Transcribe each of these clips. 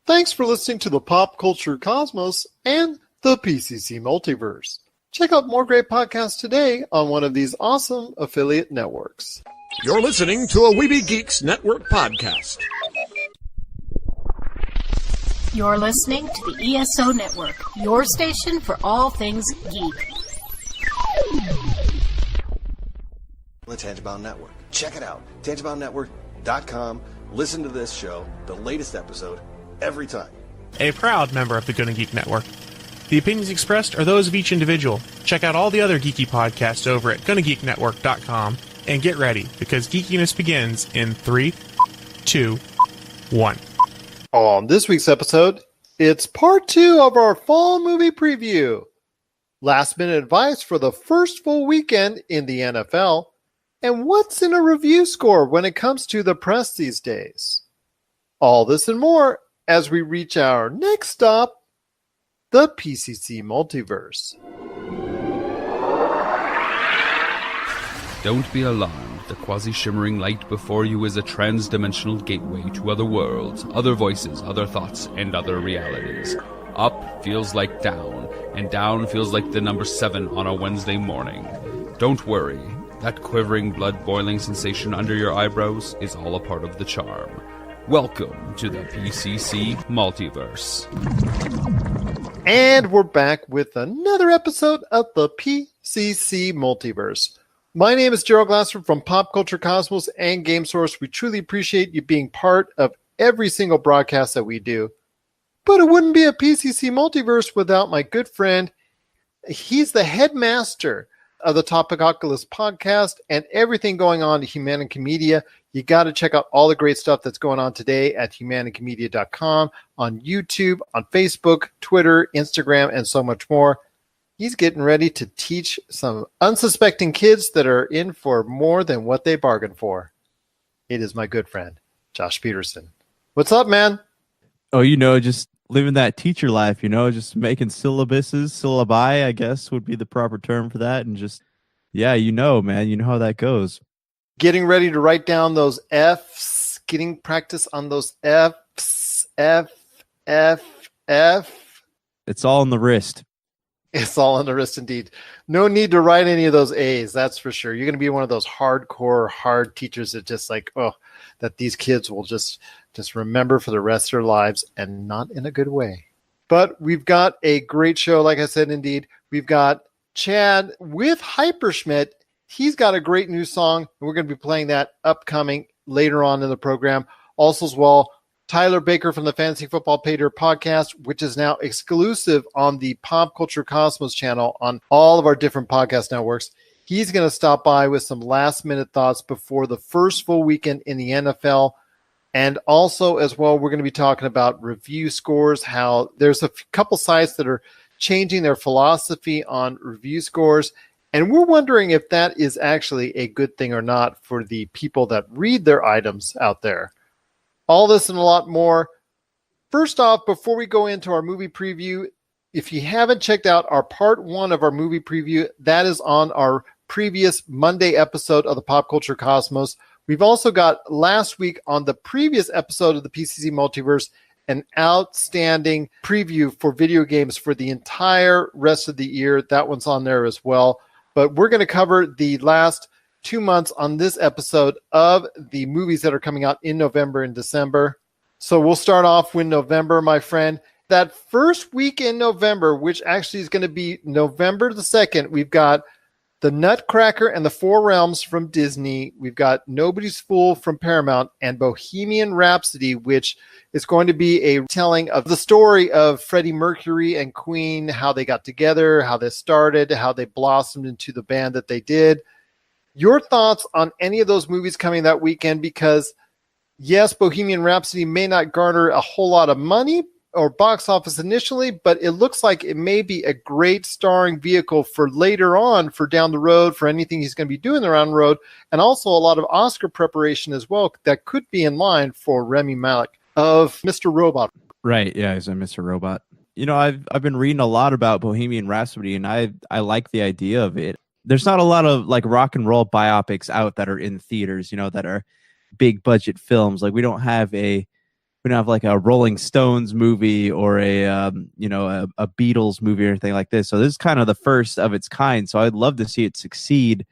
Thanks for listening to the Pop Culture Cosmos and the PCC Multiverse. Check out more great podcasts today on one of these awesome affiliate networks. You're listening to a Weeby Geeks Network podcast. You're listening to the ESO Network, your station for all things geek. The Tangibound Network. Check it out. TangiboundNetwork.com. Listen to this show, the latest episode, every time. A proud member of the Gonna Geek Network. The opinions expressed are those of each individual. Check out all the other geeky podcasts over at GonnaGeekNetwork.com and get ready, because geekiness begins in 3, 2, 1. On this week's episode, it's part 2 of our fall movie preview. Last minute advice for the first full weekend in the NFL. And what's in a review score when it comes to the press these days? All this and more as we reach our next stop, the PCC Multiverse. Don't be alarmed. The quasi-shimmering light before you is a trans-dimensional gateway to other worlds, other voices, other thoughts, and other realities. Up feels like down, and down feels like the number 7 on a Wednesday morning. Don't worry. That quivering, blood-boiling sensation under your eyebrows is all a part of the charm. Welcome to the PCC Multiverse. And we're back with another episode of the PCC Multiverse. My name is Gerald Glasser from Pop Culture Cosmos and Game Source. We truly appreciate you being part of every single broadcast that we do. But it wouldn't be a PCC Multiverse without my good friend. He's the headmaster of the Topicoculus podcast and everything going on at Humanica Media. You got to check out all the great stuff that's going on today at humanicamedia.com, on YouTube, on Facebook, Twitter, Instagram, and so much more. He's getting ready to teach some unsuspecting kids that are in for more than what they bargained for. It is my good friend, Josh Peterson. What's up, man? Oh, just living that teacher life, just making syllabi, I guess would be the proper term for that. And just, man, you know how that goes. Getting ready to write down those F's, getting practice on those F's, F. It's all in the wrist. It's all on the wrist indeed. No need to write any of those A's, that's for sure. You're going to be one of those hardcore, hard teachers that just that these kids will just remember for the rest of their lives, and not in a good way. But we've got a great show, like I said, indeed. We've got Chad with Hyperschmidt. He's got a great new song, and we're going to be playing that upcoming later on in the program. Also as well, Tyler Baker from the Fantasy Football Pater podcast, which is now exclusive on the Pop Culture Cosmos channel on all of our different podcast networks. He's going to stop by with some last-minute thoughts before the first full weekend in the NFL. And also, as well, we're going to be talking about review scores, how there's a couple sites that are changing their philosophy on review scores. And we're wondering if that is actually a good thing or not for the people that read their items out there. All this and a lot more. First off, before we go into our movie preview, if you haven't checked out our part 1 of our movie preview, that is on our previous Monday episode of the Pop Culture Cosmos. We've also got last week on the previous episode of the PCC Multiverse an outstanding preview for video games for the entire rest of the year. That one's on there as well. But we're going to cover the last 2 months on this episode of the movies that are coming out in November and December. So we'll start off with November, my friend. That first week in November, which actually is going to be November the 2nd, we've got The Nutcracker and the Four Realms from Disney. We've got Nobody's Fool from Paramount, and Bohemian Rhapsody, which is going to be a telling of the story of Freddie Mercury and Queen, how they got together, how they started, how they blossomed into the band that they did. Your thoughts on any of those movies coming that weekend? Because, yes, Bohemian Rhapsody may not garner a whole lot of money or box office initially, but it looks like it may be a great starring vehicle for later on, for down the road, for anything he's going to be doing around the road, and also a lot of Oscar preparation as well that could be in line for Rami Malek of Mr. Robot. Right, yeah, he's a Mr. Robot. I've been reading a lot about Bohemian Rhapsody, and I like the idea of it. There's not a lot of like rock and roll biopics out that are in theaters, that are big budget films. Like we don't have a we don't have like a Rolling Stones movie or a Beatles movie or anything like this. So this is kind of the first of its kind. So I'd love to see it succeed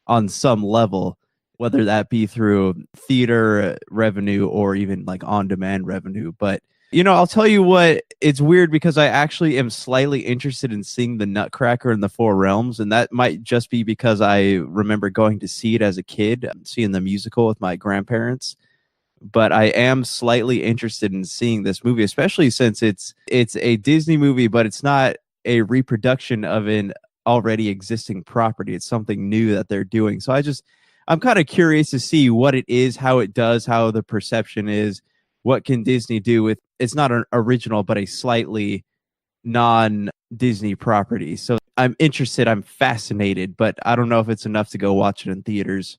on some level, whether that be through theater revenue or even like on-demand revenue. But I'll tell you what, it's weird because I actually am slightly interested in seeing the Nutcracker in the Four Realms, and that might just be because I remember going to see it as a kid, seeing the musical with my grandparents. But I am slightly interested in seeing this movie, especially since it's a Disney movie, but it's not a reproduction of an already existing property. It's something new that they're doing. So I'm kind of curious to see what it is, how it does, how the perception is. What can Disney do with, it's not an original, but a slightly non-Disney property. So I'm interested, I'm fascinated, but I don't know if it's enough to go watch it in theaters.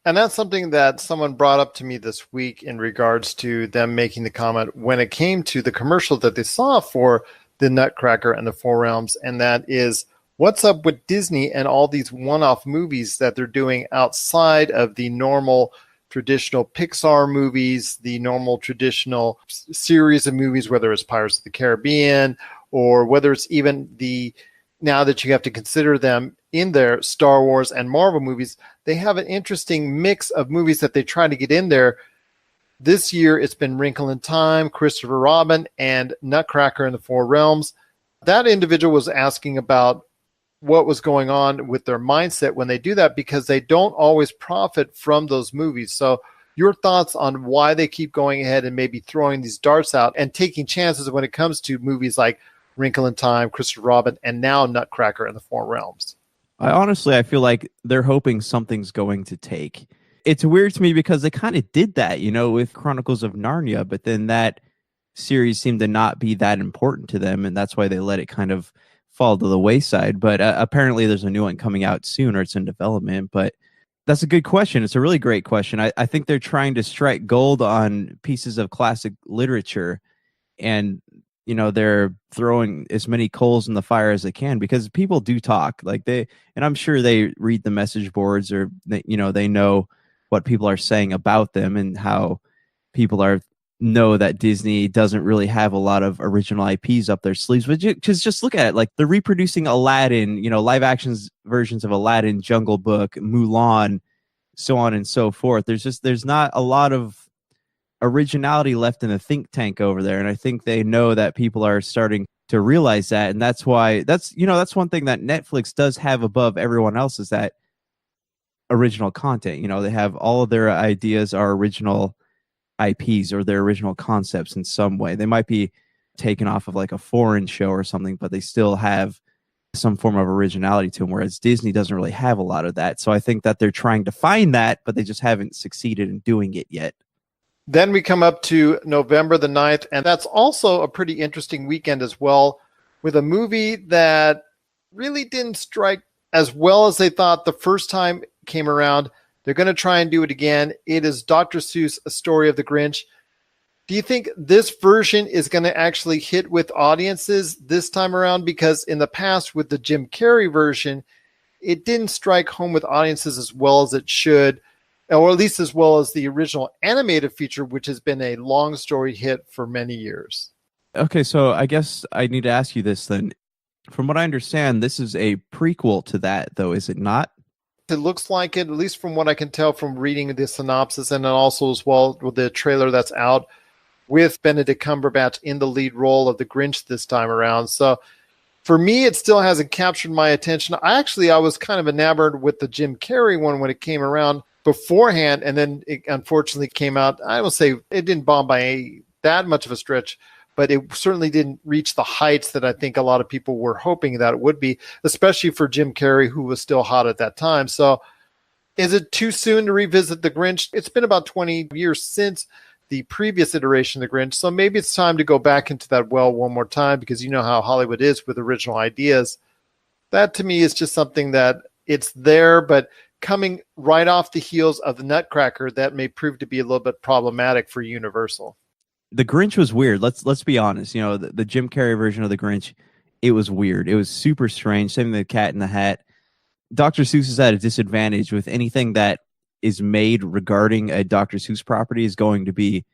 And that's something that someone brought up to me this week in regards to them making the comment when it came to the commercial that they saw for the Nutcracker and the Four Realms. And that is, what's up with Disney and all these one-off movies that they're doing outside of the normal traditional Pixar movies, the normal traditional series of movies, whether it's Pirates of the Caribbean or whether it's even now that you have to consider them in their Star Wars and Marvel movies, they have an interesting mix of movies that they try to get in there. This year, it's been Wrinkle in Time, Christopher Robin, and Nutcracker in the Four Realms. That individual was asking about what was going on with their mindset when they do that, because they don't always profit from those movies. So your thoughts on why they keep going ahead and maybe throwing these darts out and taking chances when it comes to movies like Wrinkle in Time, Christopher Robin, and now Nutcracker in the Four Realms? I feel like they're hoping something's going to take. It's weird to me because they kind of did that, with Chronicles of Narnia, but then that series seemed to not be that important to them, and that's why they let it kind of fall to the wayside. But apparently there's a new one coming out soon, or it's in development. But that's a good question. It's a really great question. I think they're trying to strike gold on pieces of classic literature, and they're throwing as many coals in the fire as they can, because people do talk, and I'm sure they read the message boards, or they know what people are saying about them and how people know that Disney doesn't really have a lot of original IPs up their sleeves. But just look at it, like they're reproducing Aladdin, live actions versions of Aladdin, Jungle Book, Mulan, so on and so forth. There's not a lot of originality left in the think tank over there, and I think they know that people are starting to realize that, and that's why that's one thing that Netflix does have above everyone else, is that original content. They have all of their ideas are original IPs or their original concepts in some way. They might be taken off of like a foreign show or something, but they still have some form of originality to them, whereas Disney doesn't really have a lot of that. So I think that they're trying to find that, but they just haven't succeeded in doing it yet. Then we come up to November the 9th, and that's also a pretty interesting weekend as well, with a movie that really didn't strike as well as they thought the first time it came around. They're going to try and do it again. It is Dr. Seuss, A Story of the Grinch. Do you think this version is going to actually hit with audiences this time around? Because in the past, with the Jim Carrey version, it didn't strike home with audiences as well as it should, or at least as well as the original animated feature, which has been a long story hit for many years. Okay, so I guess I need to ask you this then. From what I understand, this is a prequel to that, though, is it not? It looks like it, at least from what I can tell from reading the synopsis, and then also as well with the trailer that's out, with Benedict Cumberbatch in the lead role of the Grinch this time around. So for me, it still hasn't captured my attention. I was kind of enamored with the Jim Carrey one when it came around beforehand, and then it unfortunately came out. I will say it didn't bomb by that much of a stretch, but it certainly didn't reach the heights that I think a lot of people were hoping that it would be, especially for Jim Carrey, who was still hot at that time. So is it too soon to revisit the Grinch? It's been about 20 years since the previous iteration of the Grinch, so maybe it's time to go back into that well one more time, because you know how Hollywood is with original ideas. That to me is just something that it's there, but coming right off the heels of the Nutcracker, that may prove to be a little bit problematic for Universal. The Grinch was weird. Let's be honest. The Jim Carrey version of the Grinch, it was weird. It was super strange. Same with the Cat in the Hat. Dr. Seuss is at a disadvantage with anything that is made regarding a Dr. Seuss property is going to be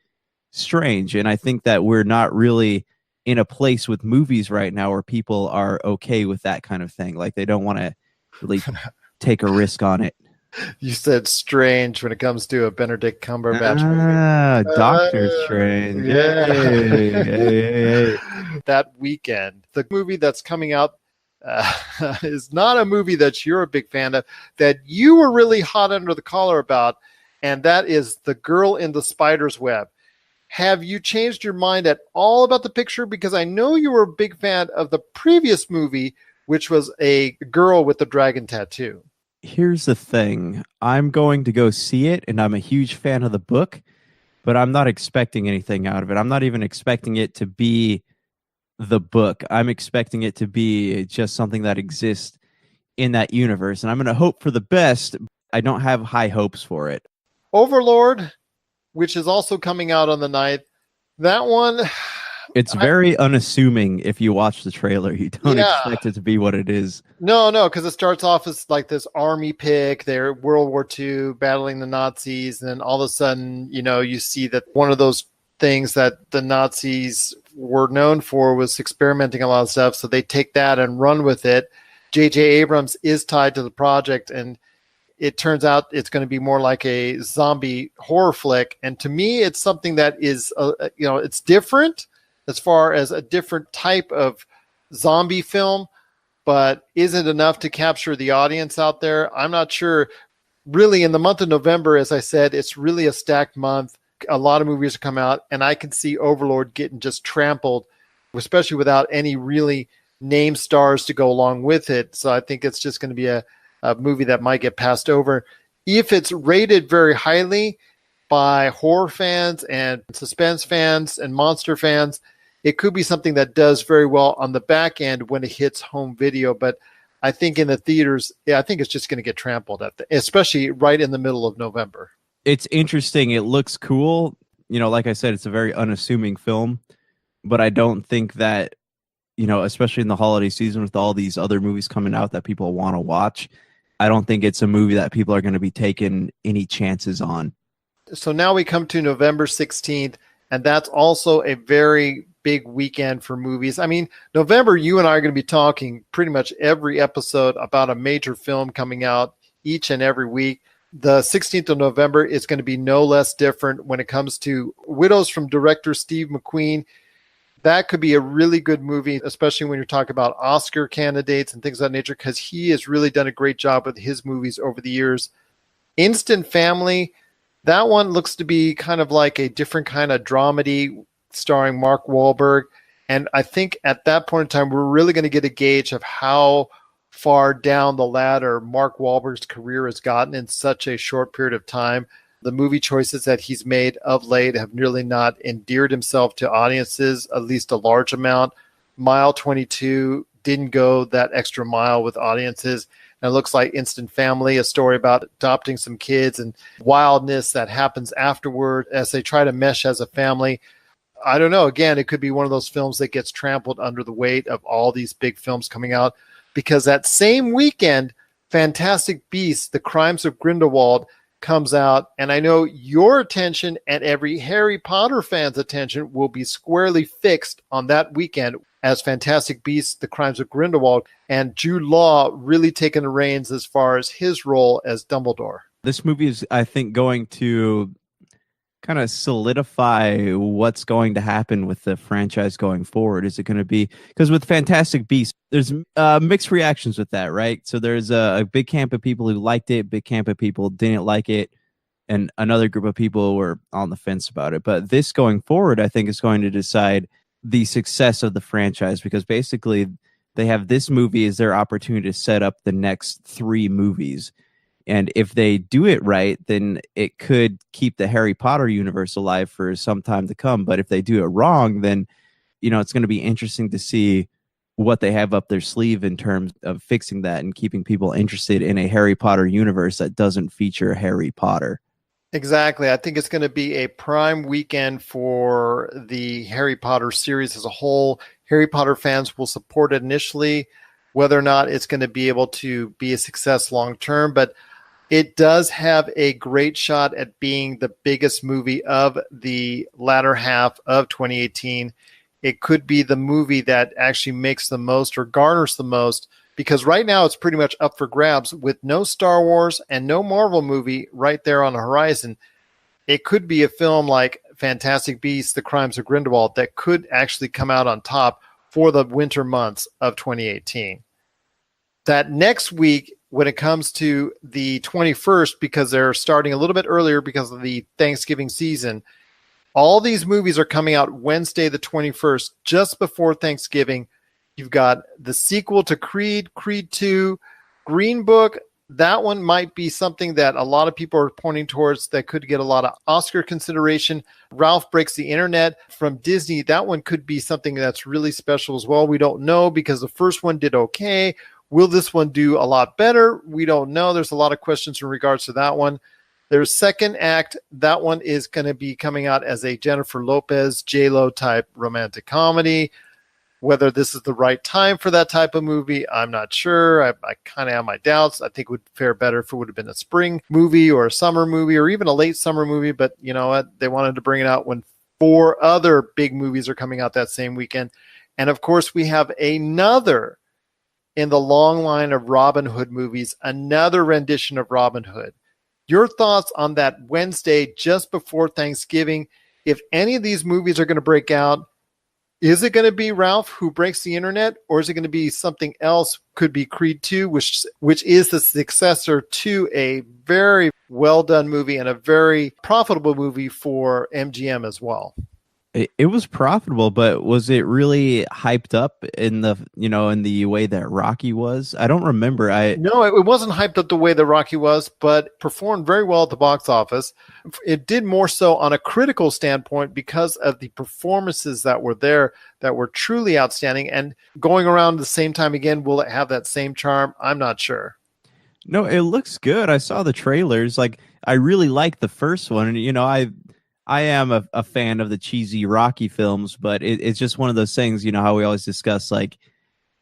strange. And I think that we're not really in a place with movies right now where people are okay with that kind of thing. Like they don't want to really take a risk on it. You said strange when it comes to a Benedict Cumberbatch movie. Doctor Strange. Yeah. Hey. That weekend, the movie that's coming out is not a movie that you're a big fan of, that you were really hot under the collar about, and that is The Girl in the Spider's Web. Have you changed your mind at all about the picture? Because I know you were a big fan of the previous movie, which was a girl with the dragon tattoo. Here's the thing. I'm going to go see it, and I'm a huge fan of the book, but I'm not expecting anything out of it. I'm not even expecting it to be the book. I'm expecting it to be just something that exists in that universe, and I'm going to hope for the best. I don't have high hopes for it. Overlord, which is also coming out on the 9th. That one... It's very unassuming if you watch the trailer. You don't expect it to be what it is. No, because it starts off as like this army pick. They're World War II battling the Nazis. And then all of a sudden, you see that one of those things that the Nazis were known for was experimenting a lot of stuff. So they take that and run with it. J.J. Abrams is tied to the project, and it turns out it's going to be more like a zombie horror flick. And to me, it's something that is, it's different as far as a different type of zombie film, but is it enough to capture the audience out there? I'm not sure. Really, in the month of November, as I said, it's really a stacked month. A lot of movies come out, and I can see Overlord getting just trampled, especially without any really name stars to go along with it. So I think it's just going to be a movie that might get passed over. If it's rated very highly by horror fans and suspense fans and monster fans, it could be something that does very well on the back end when it hits home video. But I think in the theaters, I think it's just going to get trampled, especially right in the middle of November. It's interesting. It looks cool. Like I said, it's a very unassuming film, but I don't think that, especially in the holiday season with all these other movies coming out that people want to watch, I don't think it's a movie that people are going to be taking any chances on. So now we come to November 16th, and that's also a very big weekend for movies. I mean, November, you and I are going to be talking pretty much every episode about a major film coming out each and every week. The 16th of November is going to be no less different when it comes to Widows from director Steve McQueen. That could be a really good movie, especially when you're talking about Oscar candidates and things of that nature, because he has really done a great job with his movies over the years. Instant Family, that one looks to be kind of like a different kind of dramedy starring Mark Wahlberg. And I think at that point in time, we're really going to get a gauge of how far down the ladder Mark Wahlberg's career has gotten in such a short period of time. The movie choices that he's made of late have nearly not endeared himself to audiences, at least a large amount. Mile 22 didn't go that extra mile with audiences. And it looks like Instant Family, a story about adopting some kids and wildness that happens afterward as they try to mesh as a family. I don't know. Again, it could be one of those films that gets trampled under the weight of all these big films coming out, because that same weekend, Fantastic Beasts, The Crimes of Grindelwald comes out. And I know your attention and every Harry Potter fan's attention will be squarely fixed on that weekend as Fantastic Beasts, The Crimes of Grindelwald, and Jude Law really taking the reins as far as his role as Dumbledore. This movie is, I think, going to kind of solidify what's going to happen with the franchise going forward. Is it going to be, because with Fantastic Beasts, there's mixed reactions with that, right? So there's a big camp of people who liked it, big camp of people didn't like it, and another group of people were on the fence about it. But this going forward, I think, is going to decide the success of the franchise, because basically they have this movie as their opportunity to set up the next 3 movies. And if they do it right, then it could keep the Harry Potter universe alive for some time to come. But if they do it wrong, then, it's going to be interesting to see what they have up their sleeve in terms of fixing that and keeping people interested in a Harry Potter universe that doesn't feature Harry Potter. Exactly. I think it's going to be a prime weekend for the Harry Potter series as a whole. Harry Potter fans will support it initially, whether or not it's going to be able to be a success long term. But It does have a great shot at being the biggest movie of the latter half of 2018. It could be the movie that actually makes the most or garners the most, because right now it's pretty much up for grabs with no Star Wars and no Marvel movie right there on the horizon. It could be a film like Fantastic Beasts, The Crimes of Grindelwald that could actually come out on top for the winter months of 2018. That next week, when it comes to the 21st, because they're starting a little bit earlier because of the Thanksgiving season, all these movies are coming out Wednesday the 21st, just before Thanksgiving. You've got the sequel to Creed, Creed 2, Green Book. That one might be something that a lot of people are pointing towards that could get a lot of Oscar consideration. Ralph Breaks the Internet from Disney. That one could be something that's really special as well. We don't know because the first one did okay. Will this one do a lot better? We don't know. There's a lot of questions in regards to that one. There's Second Act. That one is going to be coming out as a Jennifer Lopez, J-Lo type romantic comedy. Whether this is the right time for that type of movie, I'm not sure. I kind of have my doubts. I think it would fare better if it would have been a spring movie or a summer movie or even a late summer movie. But you know what? They wanted to bring it out when 4 other big movies are coming out that same weekend. And of course, we have another in the long line of Robin Hood movies, another rendition of Robin Hood. Your thoughts on that Wednesday just before Thanksgiving? If any of these movies are going to break out, is it going to be Ralph Who Breaks the Internet, or is it going to be something else? Could be Creed 2, which is the successor to a very well done movie and a very profitable movie for MGM as well. It was profitable, but was it really hyped up in the way that Rocky was? I don't remember. No, it wasn't hyped up the way that Rocky was, but performed very well at the box office. It did more so on a critical standpoint because of the performances that were there that were truly outstanding. And going around the same time again, will it have that same charm? I'm not sure. No, it looks good. I saw the trailers. Like, I really liked the first one, and I am a fan of the cheesy Rocky films, but it's just one of those things, how we always discuss, like,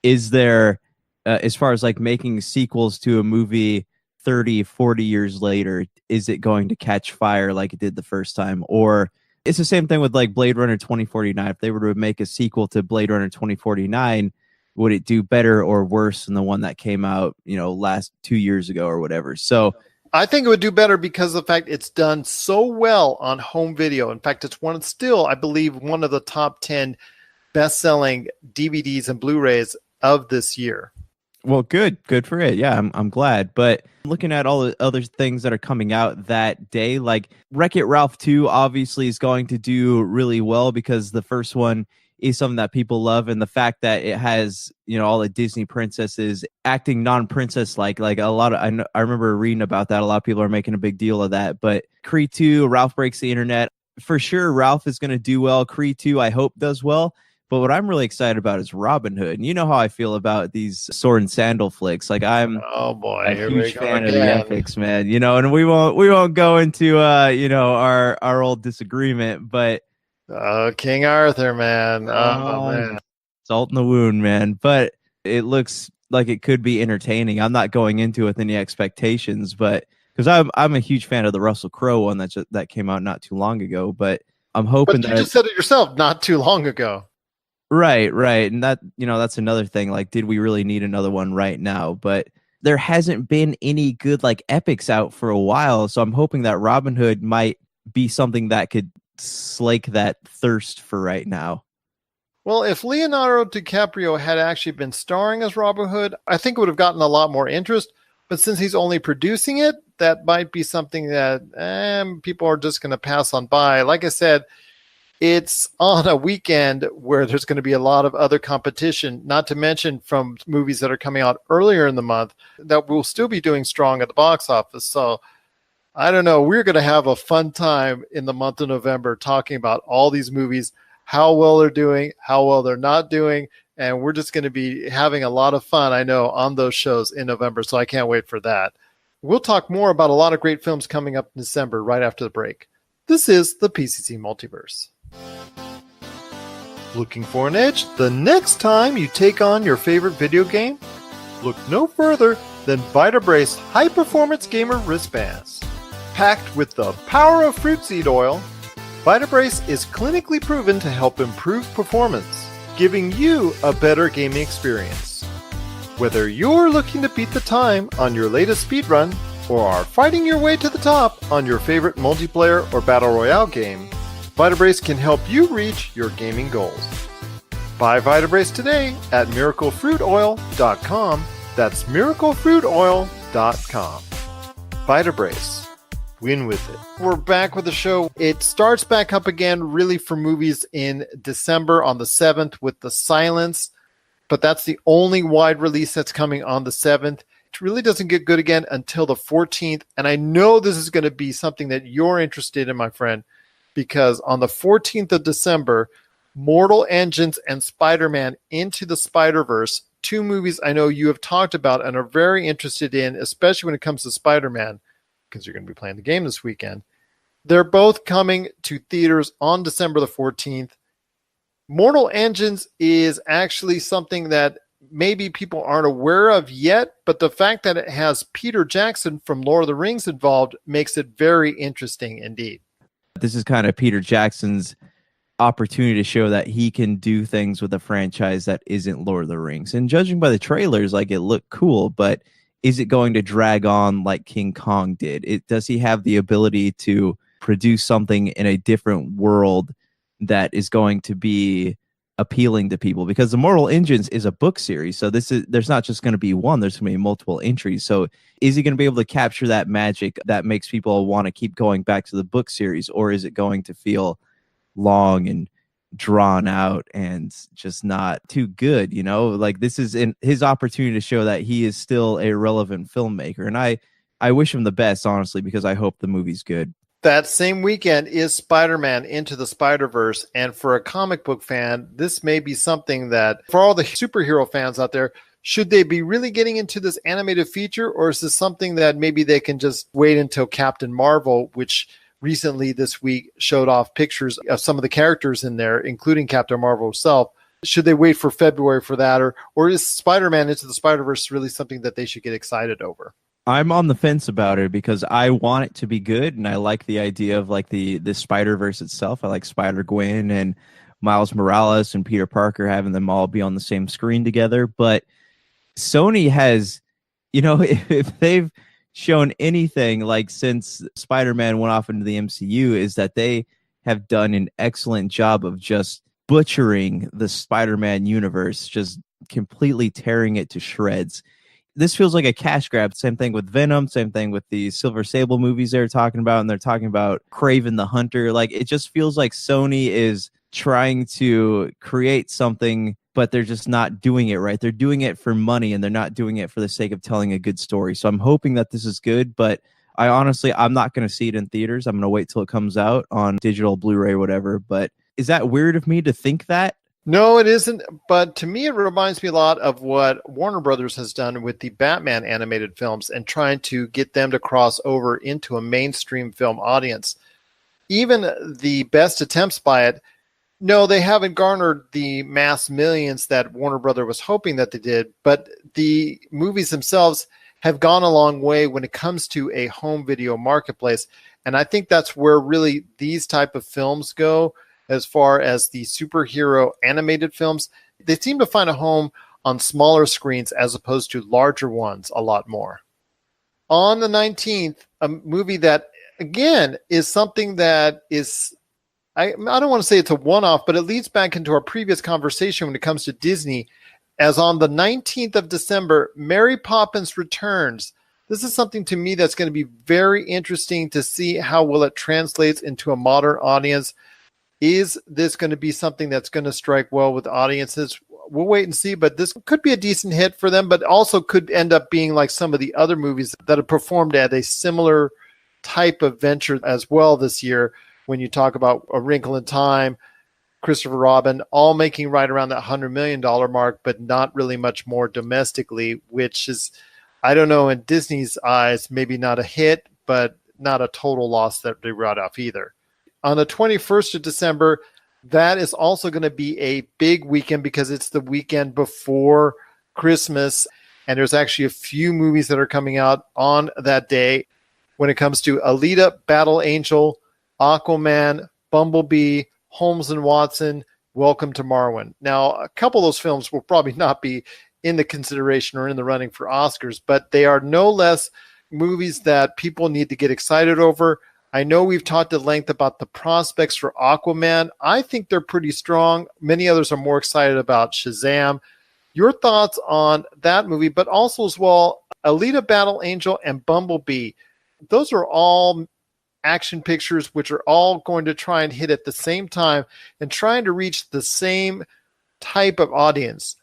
is there, as far as like making sequels to a movie 30, 40 years later, is it going to catch fire like it did the first time? Or it's the same thing with like Blade Runner 2049. If they were to make a sequel to Blade Runner 2049, would it do better or worse than the one that came out, last 2 years ago or whatever? So I think it would do better because of the fact it's done so well on home video. In fact, it's I believe, one of the top 10 best-selling DVDs and Blu-rays of this year. Well, good for it. Yeah, I'm glad. But looking at all the other things that are coming out that day, like Wreck-It Ralph 2 obviously is going to do really well because the first one is something that people love, and the fact that it has all the Disney princesses acting non-princess like a lot of I remember reading about that. A lot of people are making a big deal of that. But Creed 2, Ralph Breaks the Internet, for sure Ralph is going to do well. Creed 2 I hope does well. But what I'm really excited about is Robin Hood. And you know how I feel about these sword and sandal flicks. Like, I'm a huge fan of the epics, man. And we won't go into our old disagreement, but King Arthur, man. Oh, man. Salt in the wound, man. But it looks like it could be entertaining. I'm not going into it with any expectations, but because I'm a huge fan of the Russell Crowe one that came out not too long ago. But I'm hoping you just said it yourself not too long ago. Right. And that, that's another thing. Like, did we really need another one right now? But there hasn't been any good like epics out for a while. So I'm hoping that Robin Hood might be something that could slake that thirst for right now. Well, if Leonardo DiCaprio had actually been starring as Robin Hood, I think it would have gotten a lot more interest. But since he's only producing it, that might be something that people are just going to pass on by. Like I said, it's on a weekend where there's going to be a lot of other competition, not to mention from movies that are coming out earlier in the month that will still be doing strong at the box office. So I don't know. We're going to have a fun time in the month of November talking about all these movies, how well they're doing, how well they're not doing. And we're just going to be having a lot of fun, I know, on those shows in November. So I can't wait for that. We'll talk more about a lot of great films coming up in December right after the break. This is the PCC Multiverse. Looking for an edge the next time you take on your favorite video game? Look no further than Vitabrace High Performance Gamer wristbands. Packed with the power of fruit seed oil, Vitabrace is clinically proven to help improve performance, giving you a better gaming experience. Whether you're looking to beat the time on your latest speedrun or are fighting your way to the top on your favorite multiplayer or battle royale game, Vitabrace can help you reach your gaming goals. Buy Vitabrace today at miraclefruitoil.com. That's miraclefruitoil.com. Vitabrace. Win with it. We're back with the show. It starts back up again really for movies in December on the 7th with The Silence, but that's the only wide release that's coming on the 7th. It really doesn't get good again until the 14th, and I know this is going to be something that you're interested in, my friend, because on the 14th of December, Mortal Engines and Spider-Man Into the Spider-Verse, two movies I know you have talked about and are very interested in, especially when it comes to Spider-Man, because you're going to be playing the game this weekend. They're both coming to theaters on December the 14th. Mortal Engines is actually something that maybe people aren't aware of yet, but the fact that it has Peter Jackson from Lord of the Rings involved makes it very interesting indeed. This is kind of Peter Jackson's opportunity to show that he can do things with a franchise that isn't Lord of the Rings. And judging by the trailers, like, it looked cool, but is it going to drag on like King Kong did? Does he have the ability to produce something in a different world that is going to be appealing to people? Because the Mortal Engines is a book series, so there's not just going to be one, there's going to be multiple entries. So is he going to be able to capture that magic that makes people want to keep going back to the book series, or is it going to feel long and drawn out and just not too good? Like, this is his opportunity to show that he is still a relevant filmmaker, and I wish him the best, honestly, because I hope the movie's good. That same weekend is Spider-Man Into the Spider-Verse, and for a comic book fan, this may be something that, for all the superhero fans out there, should they be really getting into this animated feature, or is this something that maybe they can just wait until Captain Marvel, which recently this week showed off pictures of some of the characters in there, including Captain Marvel herself? Should they wait for February for that, or is Spider-Man Into the Spider-Verse really something that they should get excited over? I'm on the fence about it because I want it to be good, and I like the idea of like the Spider-Verse itself. I like Spider-Gwen and Miles Morales and Peter Parker, having them all be on the same screen together. But Sony has, if they've shown anything, like, since Spider-Man went off into the MCU, is that they have done an excellent job of just butchering the Spider-Man universe, just completely tearing it to shreds. This feels like a cash grab. Same thing with Venom, same thing with the Silver Sable movies they're talking about, and they're talking about Kraven the Hunter. Like, it just feels like Sony is trying to create something, but they're just not doing it right. They're doing it for money, and they're not doing it for the sake of telling a good story. So I'm hoping that this is good, but I'm not going to see it in theaters. I'm going to wait till it comes out on digital, Blu-ray, whatever. But is that weird of me to think that? No, it isn't. But to me, it reminds me a lot of what Warner Brothers has done with the Batman animated films and trying to get them to cross over into a mainstream film audience. Even the best attempts by it, no, they haven't garnered the mass millions that Warner Brothers was hoping that they did. But the movies themselves have gone a long way when it comes to a home video marketplace. And I think that's where really these type of films go. As far as the superhero animated films, they seem to find a home on smaller screens as opposed to larger ones a lot more. On the 19th, a movie that, again, is something that is, I don't want to say it's a one-off, but it leads back into our previous conversation when it comes to Disney, as on the 19th of December, Mary Poppins Returns. This is something to me that's going to be very interesting to see how well it translates into a modern audience. Is this going to be something that's going to strike well with audiences? We'll wait and see, but this could be a decent hit for them, but also could end up being like some of the other movies that have performed at a similar type of venture as well this year. When you talk about A Wrinkle in Time, Christopher Robin, all making right around that $100 million mark, but not really much more domestically, which is, I don't know, in Disney's eyes, maybe not a hit, but not a total loss that they brought off either. On the 21st of December, that is also going to be a big weekend because it's the weekend before Christmas. And there's actually a few movies that are coming out on that day when it comes to Alita, Battle Angel, Aquaman, Bumblebee, Holmes and Watson, Welcome to Marwen. Now, a couple of those films will probably not be in the consideration or in the running for Oscars, but they are no less movies that people need to get excited over. I know we've talked at length about the prospects for Aquaman. I think they're pretty strong. Many others are more excited about Shazam. Your thoughts on that movie, but also as well, Alita, Battle Angel, and Bumblebee. Those are all action pictures which are all going to try and hit at the same time and trying to reach the same type of audience.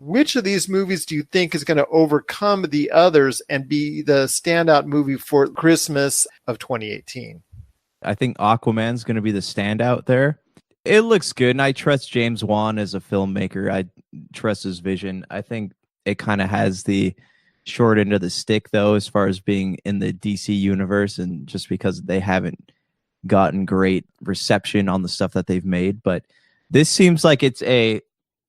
Which of these movies do you think is going to overcome the others and be the standout movie for Christmas of 2018? I think Aquaman's going to be the standout there. It looks good, and I trust James Wan as a filmmaker. I trust his vision. I think it kind of has the short end of the stick, though, as far as being in the DC universe, and just because they haven't gotten great reception on the stuff that they've made. But this seems like it's a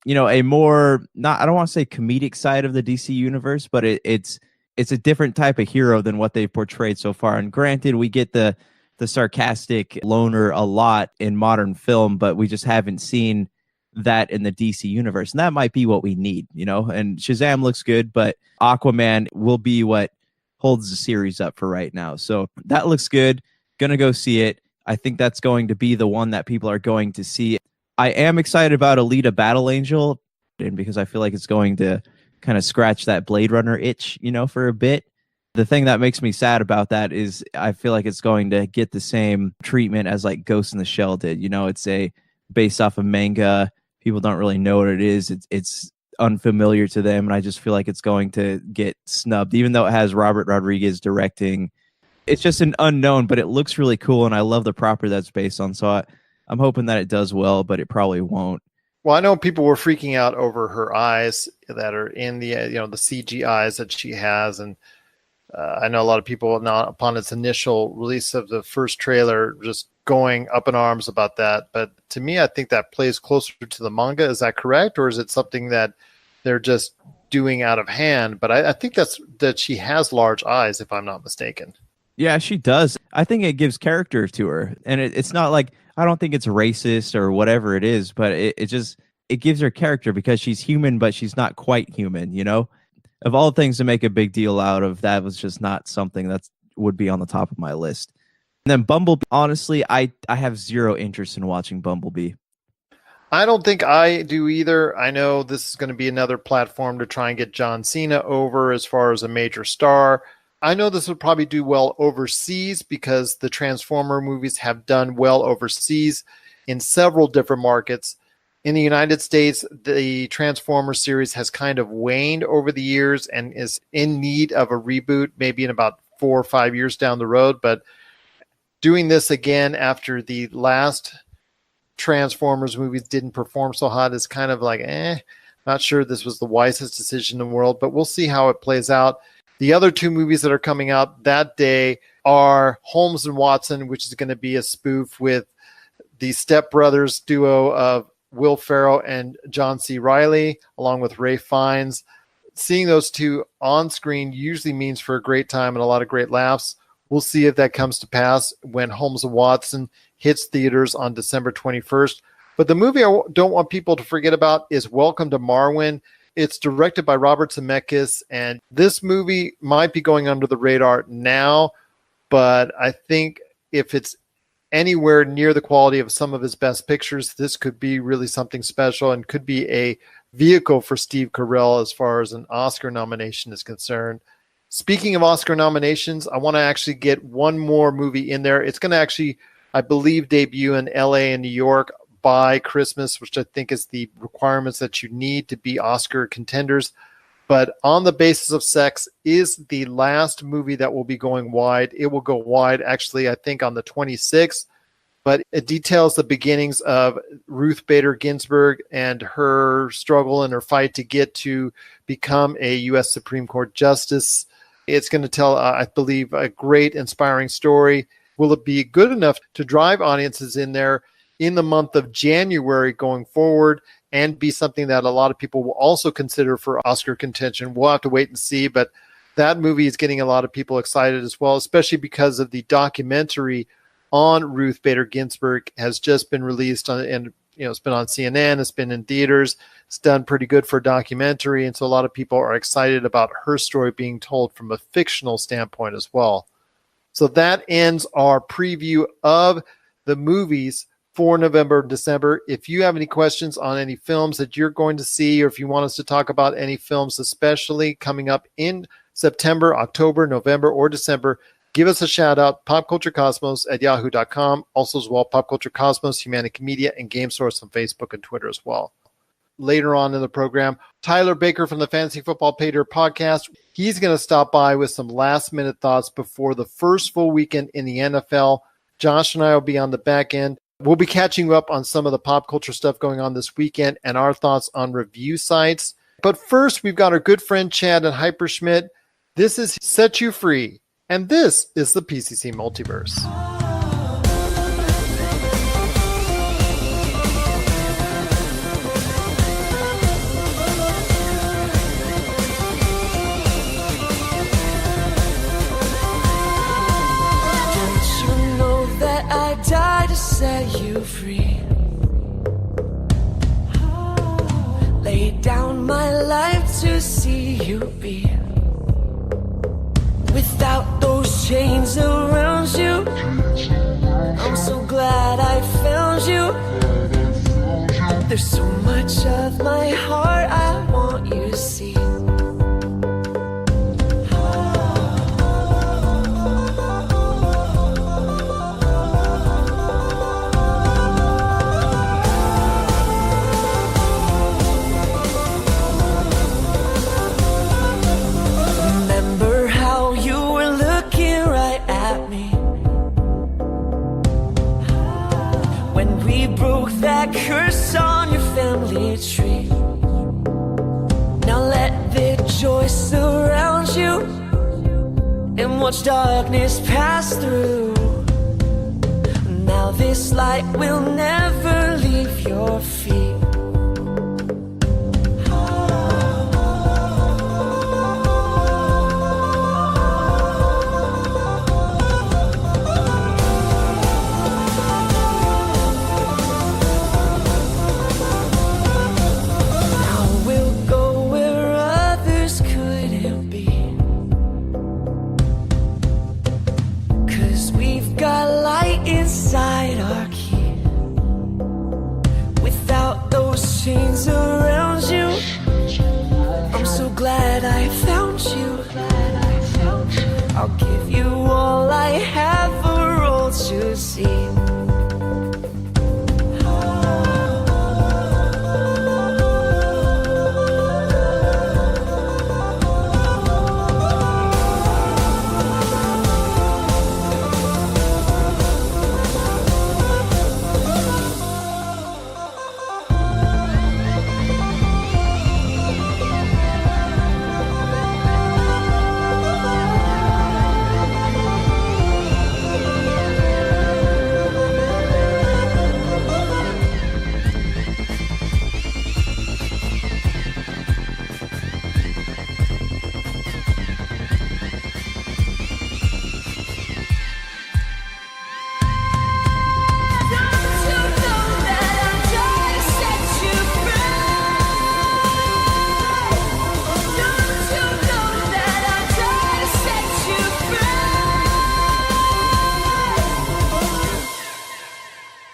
more, not, I don't want to say comedic side of the DC universe, but it's a different type of hero than what they've portrayed so far. And granted, we get the sarcastic loner a lot in modern film, but we just haven't seen that in the DC universe. And that might be what we need, and Shazam looks good, but Aquaman will be what holds the series up for right now. So that looks good. Gonna go see it. I think that's going to be the one that people are going to see. I am excited about Alita Battle Angel, and because I feel like it's going to kind of scratch that Blade Runner itch, for a bit. The thing that makes me sad about that is I feel like it's going to get the same treatment as like Ghost in the Shell did. It's based off of manga. People don't really know what it is. It's unfamiliar to them, and I just feel like it's going to get snubbed, even though it has Robert Rodriguez directing. It's just an unknown, but it looks really cool, and I love the property that's based on. So I'm hoping that it does well, but it probably won't. Well, I know people were freaking out over her eyes that are in the the CG eyes that she has, and I know a lot of people now, upon its initial release of the first trailer, just going up in arms about that. But to me, I think that plays closer to the manga. Is that correct, or is it something that they're just doing out of hand? But I think that she has large eyes, if I'm not mistaken. Yeah, she does. I think it gives character to her, and it's not like, I don't think it's racist or whatever it is, but it gives her character because she's human, but she's not quite human, Of all things to make a big deal out of, that was just not something that would be on the top of my list. And then Bumblebee, honestly, I have zero interest in watching Bumblebee. I don't think I do either. I know this is going to be another platform to try and get John Cena over as far as a major star. I know this would probably do well overseas because the Transformer movies have done well overseas in several different markets. In the United States, the Transformer series has kind of waned over the years and is in need of a reboot, maybe in about 4 or 5 years down the road. But doing this again after the last Transformers movies didn't perform so hot is kind of like, not sure this was the wisest decision in the world, but we'll see how it plays out. The other two movies that are coming out that day are Holmes and Watson, which is going to be a spoof with the Step Brothers duo of Will Ferrell and John C. Reilly, along with Ray Fiennes. Seeing those two on screen usually means for a great time and a lot of great laughs. We'll see if that comes to pass when Holmes and Watson hits theaters on December 21st. But the movie I don't want people to forget about is Welcome to Marwen. It's directed by Robert Zemeckis, and this movie might be going under the radar now, but I think if it's anywhere near the quality of some of his best pictures, this could be really something special and could be a vehicle for Steve Carell as far as an Oscar nomination is concerned. Speaking of Oscar nominations, I want to actually get one more movie in there. It's going to actually, I believe, debut in LA and New York by Christmas, which I think is the requirements that you need to be Oscar contenders. But On the Basis of Sex is the last movie that will be going wide. It will go wide, actually, I think on the 26th. But it details the beginnings of Ruth Bader Ginsburg and her struggle and her fight to get to become a U.S. Supreme Court justice. It's going to tell, I believe, a great, inspiring story. Will it be good enough to drive audiences in there in the month of January going forward? and be something that a lot of people will also consider for Oscar contention. We'll have to wait and see, but that movie is getting a lot of people excited as well, especially because of the documentary on Ruth Bader Ginsburg has just been released and it's been on CNN, it's been in theaters, it's done pretty good for a documentary, and so a lot of people are excited about her story being told from a fictional standpoint as well. So that ends our preview of the movies for November and December. If you have any questions on any films that you're going to see, or if you want us to talk about any films especially coming up in September, October, November, or December, give us a shout out, popculturecosmos@yahoo.com. Also as well, Pop Culture Cosmos, Humanity Media, and Game Source on Facebook and Twitter as well. Later on in the program, Tyler Baker from the Fantasy Football Pater podcast. He's going to stop by with some last-minute thoughts before the first full weekend in the NFL. Josh and I will be on the back end. We'll be catching you up on some of the pop culture stuff going on this weekend and our thoughts on review sites. But first, we've got our good friend Chad and Hyperschmidt. This is Set You Free, and this is the PCC Multiverse. Die to set you free. Lay down my life to see you be. Without those chains around you, I'm so glad I found you. There's so much of my heart I want you to see. That curse on your family tree. Now let the joy surround you and watch darkness pass through. Now this light will never leave your feet. Inside our key. Without those chains around you, I'm so glad I found you. I'll give you all I have, a role to see.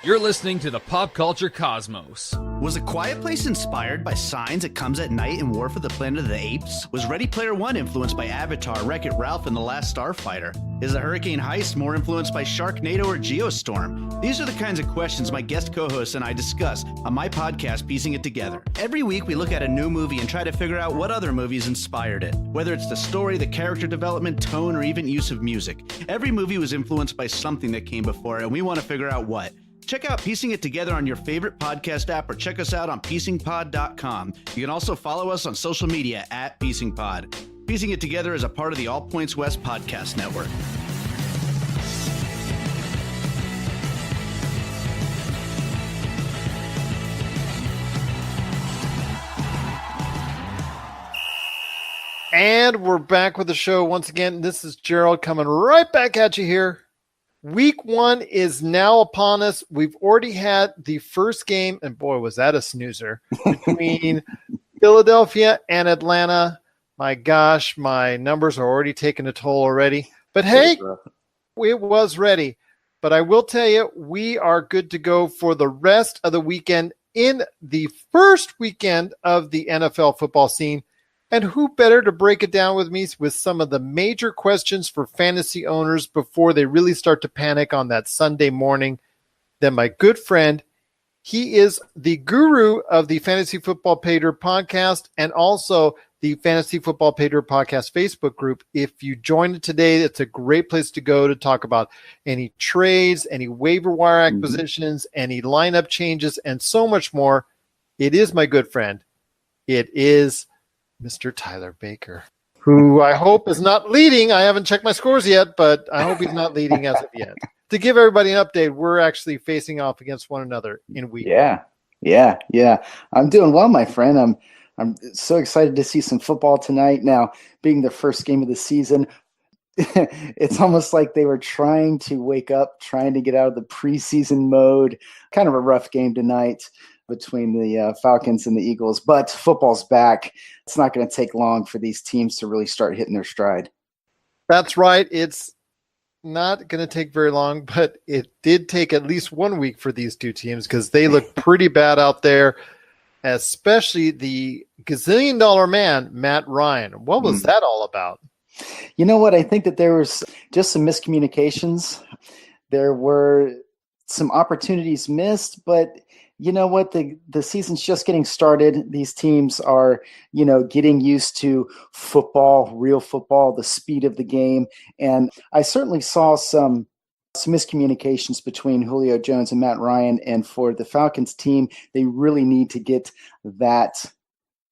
You're listening to the Pop Culture Cosmos. Was A Quiet Place inspired by Signs, It Comes at Night, and War for the Planet of the Apes? Was Ready Player One influenced by Avatar, Wreck-It Ralph, and The Last Starfighter? Is A Hurricane Heist more influenced by Sharknado or Geostorm? These are the kinds of questions my guest co-hosts and I discuss on my podcast, Piecing It Together. Every week we look at a new movie and try to figure out what other movies inspired it. Whether it's the story, the character development, tone, or even use of music. Every movie was influenced by something that came before it, and we want to figure out what. Check out Piecing It Together on your favorite podcast app, or check us out on piecingpod.com. You can also follow us on social media at piecingpod. Piecing It Together is a part of the All Points West podcast network. And we're back with the show once again. This is Gerald coming right back at you here. Week 1 is now upon us. We've already had the first game, and boy, was that a snoozer, between Philadelphia and Atlanta. My gosh, my numbers are already taking a toll already. But hey, it was ready. But I will tell you, we are good to go for the rest of the weekend in the first weekend of the NFL football scene. And who better to break it down with me with some of the major questions for fantasy owners before they really start to panic on that Sunday morning than my good friend. He is the guru of the Fantasy Football Paydirt podcast and also the Fantasy Football Paydirt podcast Facebook group. If you join it today, it's a great place to go to talk about any trades, any waiver wire acquisitions, any lineup changes, and so much more. It is my good friend. It is Mr. Tyler Baker, who I hope is not leading. I haven't checked my scores yet, but I hope he's not leading as of yet. To give everybody an update, we're actually facing off against one another in week. Yeah. I'm doing well, my friend. I'm so excited to see some football tonight. Now, being the first game of the season, it's almost like they were trying to wake up, trying to get out of the preseason mode. Kind of a rough game tonight between the Falcons and the Eagles, but football's back. It's not going to take long for these teams to really start hitting their stride. That's right. It's not going to take very long, but it did take at least 1 week for these two teams because they look pretty bad out there, especially the gazillion-dollar man, Matt Ryan. What was that all about? You know what? I think that there was just some miscommunications. There were some opportunities missed, but you know what? The season's just getting started. These teams are, getting used to football, real football, the speed of the game. And I certainly saw some miscommunications between Julio Jones and Matt Ryan. And for the Falcons team, they really need to get that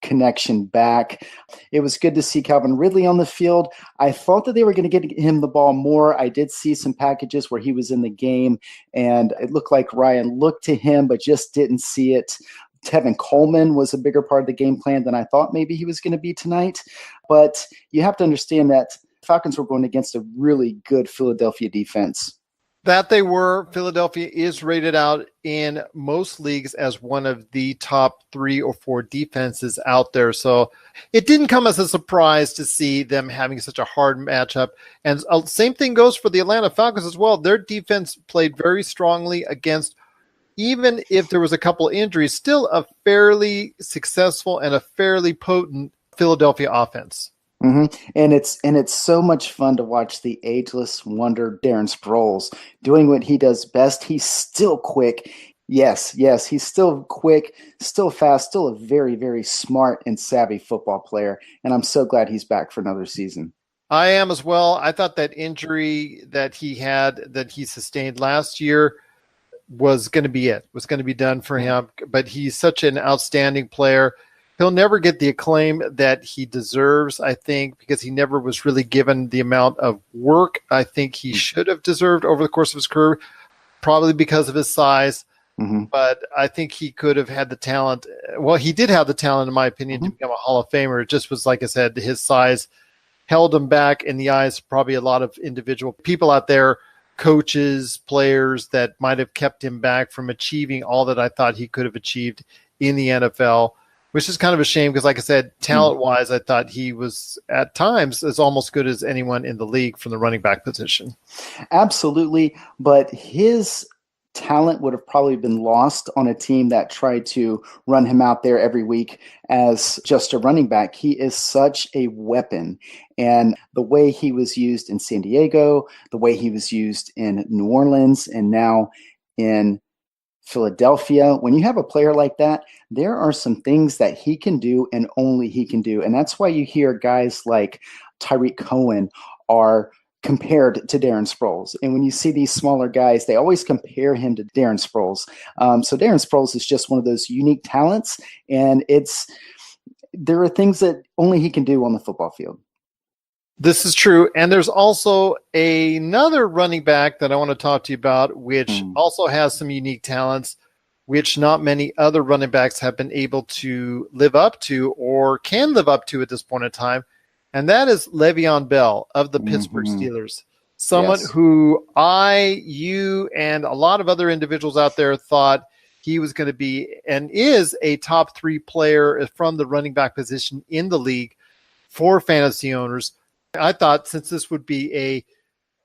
connection back. It was good to see Calvin Ridley on the field. I thought that they were going to get him the ball more. I did see some packages where he was in the game, and it looked like Ryan looked to him, but just didn't see it. Tevin Coleman was a bigger part of the game plan than I thought maybe he was going to be tonight. But you have to understand that Falcons were going against a really good Philadelphia defense. That they were. Philadelphia is rated out in most leagues as one of the top 3 or 4 defenses out there. So it didn't come as a surprise to see them having such a hard matchup. And same thing goes for the Atlanta Falcons as well. Their defense played very strongly against, even if there was a couple of injuries, still a fairly successful and a fairly potent Philadelphia offense. Mm-hmm. And it's so much fun to watch the ageless wonder Darren Sproles doing what he does best. He's still quick. Yes, he's still quick, still fast, still a very, very smart and savvy football player. And I'm so glad he's back for another season. I am as well. I thought that injury that he sustained last year was going to be it, was going to be done for him. But he's such an outstanding player. He'll never get the acclaim that he deserves, I think, because he never was really given the amount of work I think he should have deserved over the course of his career, probably because of his size. Mm-hmm. But I think he could have had the talent. Well, he did have the talent, in my opinion, to become a Hall of Famer. It just was, like I said, his size held him back in the eyes of probably a lot of individual people out there, coaches, players, that might have kept him back from achieving all that I thought he could have achieved in the NFL. Which is kind of a shame because, like I said, talent-wise, I thought he was at times as almost good as anyone in the league from the running back position. Absolutely, but his talent would have probably been lost on a team that tried to run him out there every week as just a running back. He is such a weapon, and the way he was used in San Diego, the way he was used in New Orleans, and now in Philadelphia, when you have a player like that, there are some things that he can do and only he can do. And that's why you hear guys like Tyreek Cohen are compared to Darren Sproles. And when you see these smaller guys, they always compare him to Darren Sproles. So Darren Sproles is just one of those unique talents. And there are things that only he can do on the football field. This is true. And there's also another running back that I want to talk to you about, which also has some unique talents, which not many other running backs have been able to live up to or can live up to at this point in time. and that is Le'Veon Bell of the Pittsburgh Steelers. Someone Yes. who you, and a lot of other individuals out there thought he was going to be and is a top 3 player from the running back position in the league for fantasy owners. I thought since this would be a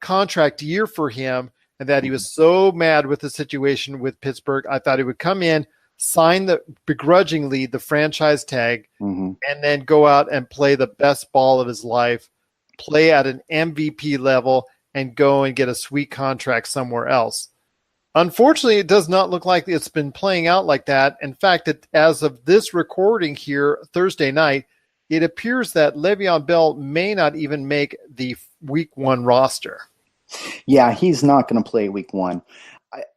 contract year for him and that he was so mad with the situation with Pittsburgh, I thought he would come in, sign begrudgingly the franchise tag, and then go out and play the best ball of his life, play at an MVP level, and go and get a sweet contract somewhere else. Unfortunately, it does not look like it's been playing out like that. In fact, as of this recording here Thursday night, it appears that Le'Veon Bell may not even make the Week 1 roster. Yeah, he's not going to play Week 1.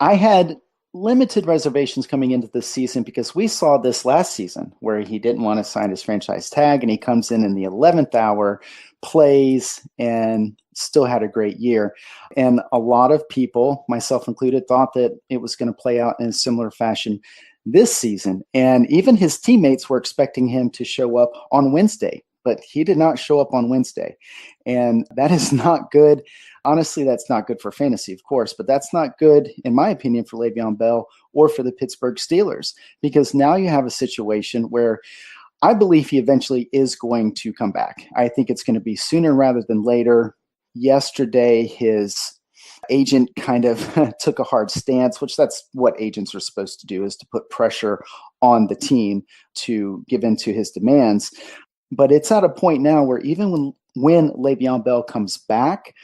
I had limited reservations coming into this season because we saw this last season where he didn't want to sign his franchise tag, and he comes in the 11th hour, plays, and still had a great year. And a lot of people, myself included, thought that it was going to play out in a similar fashion this season. And even his teammates were expecting him to show up on Wednesday, but he did not show up on Wednesday. And that is not good. Honestly, that's not good for fantasy, of course, but that's not good, in my opinion, for Le'Veon Bell or for the Pittsburgh Steelers, because now you have a situation where I believe he eventually is going to come back. I think it's going to be sooner rather than later. Yesterday, his agent kind of took a hard stance, which that's what agents are supposed to do, is to put pressure on the team to give in to his demands. But it's at a point now where even when Le'Veon Bell comes back,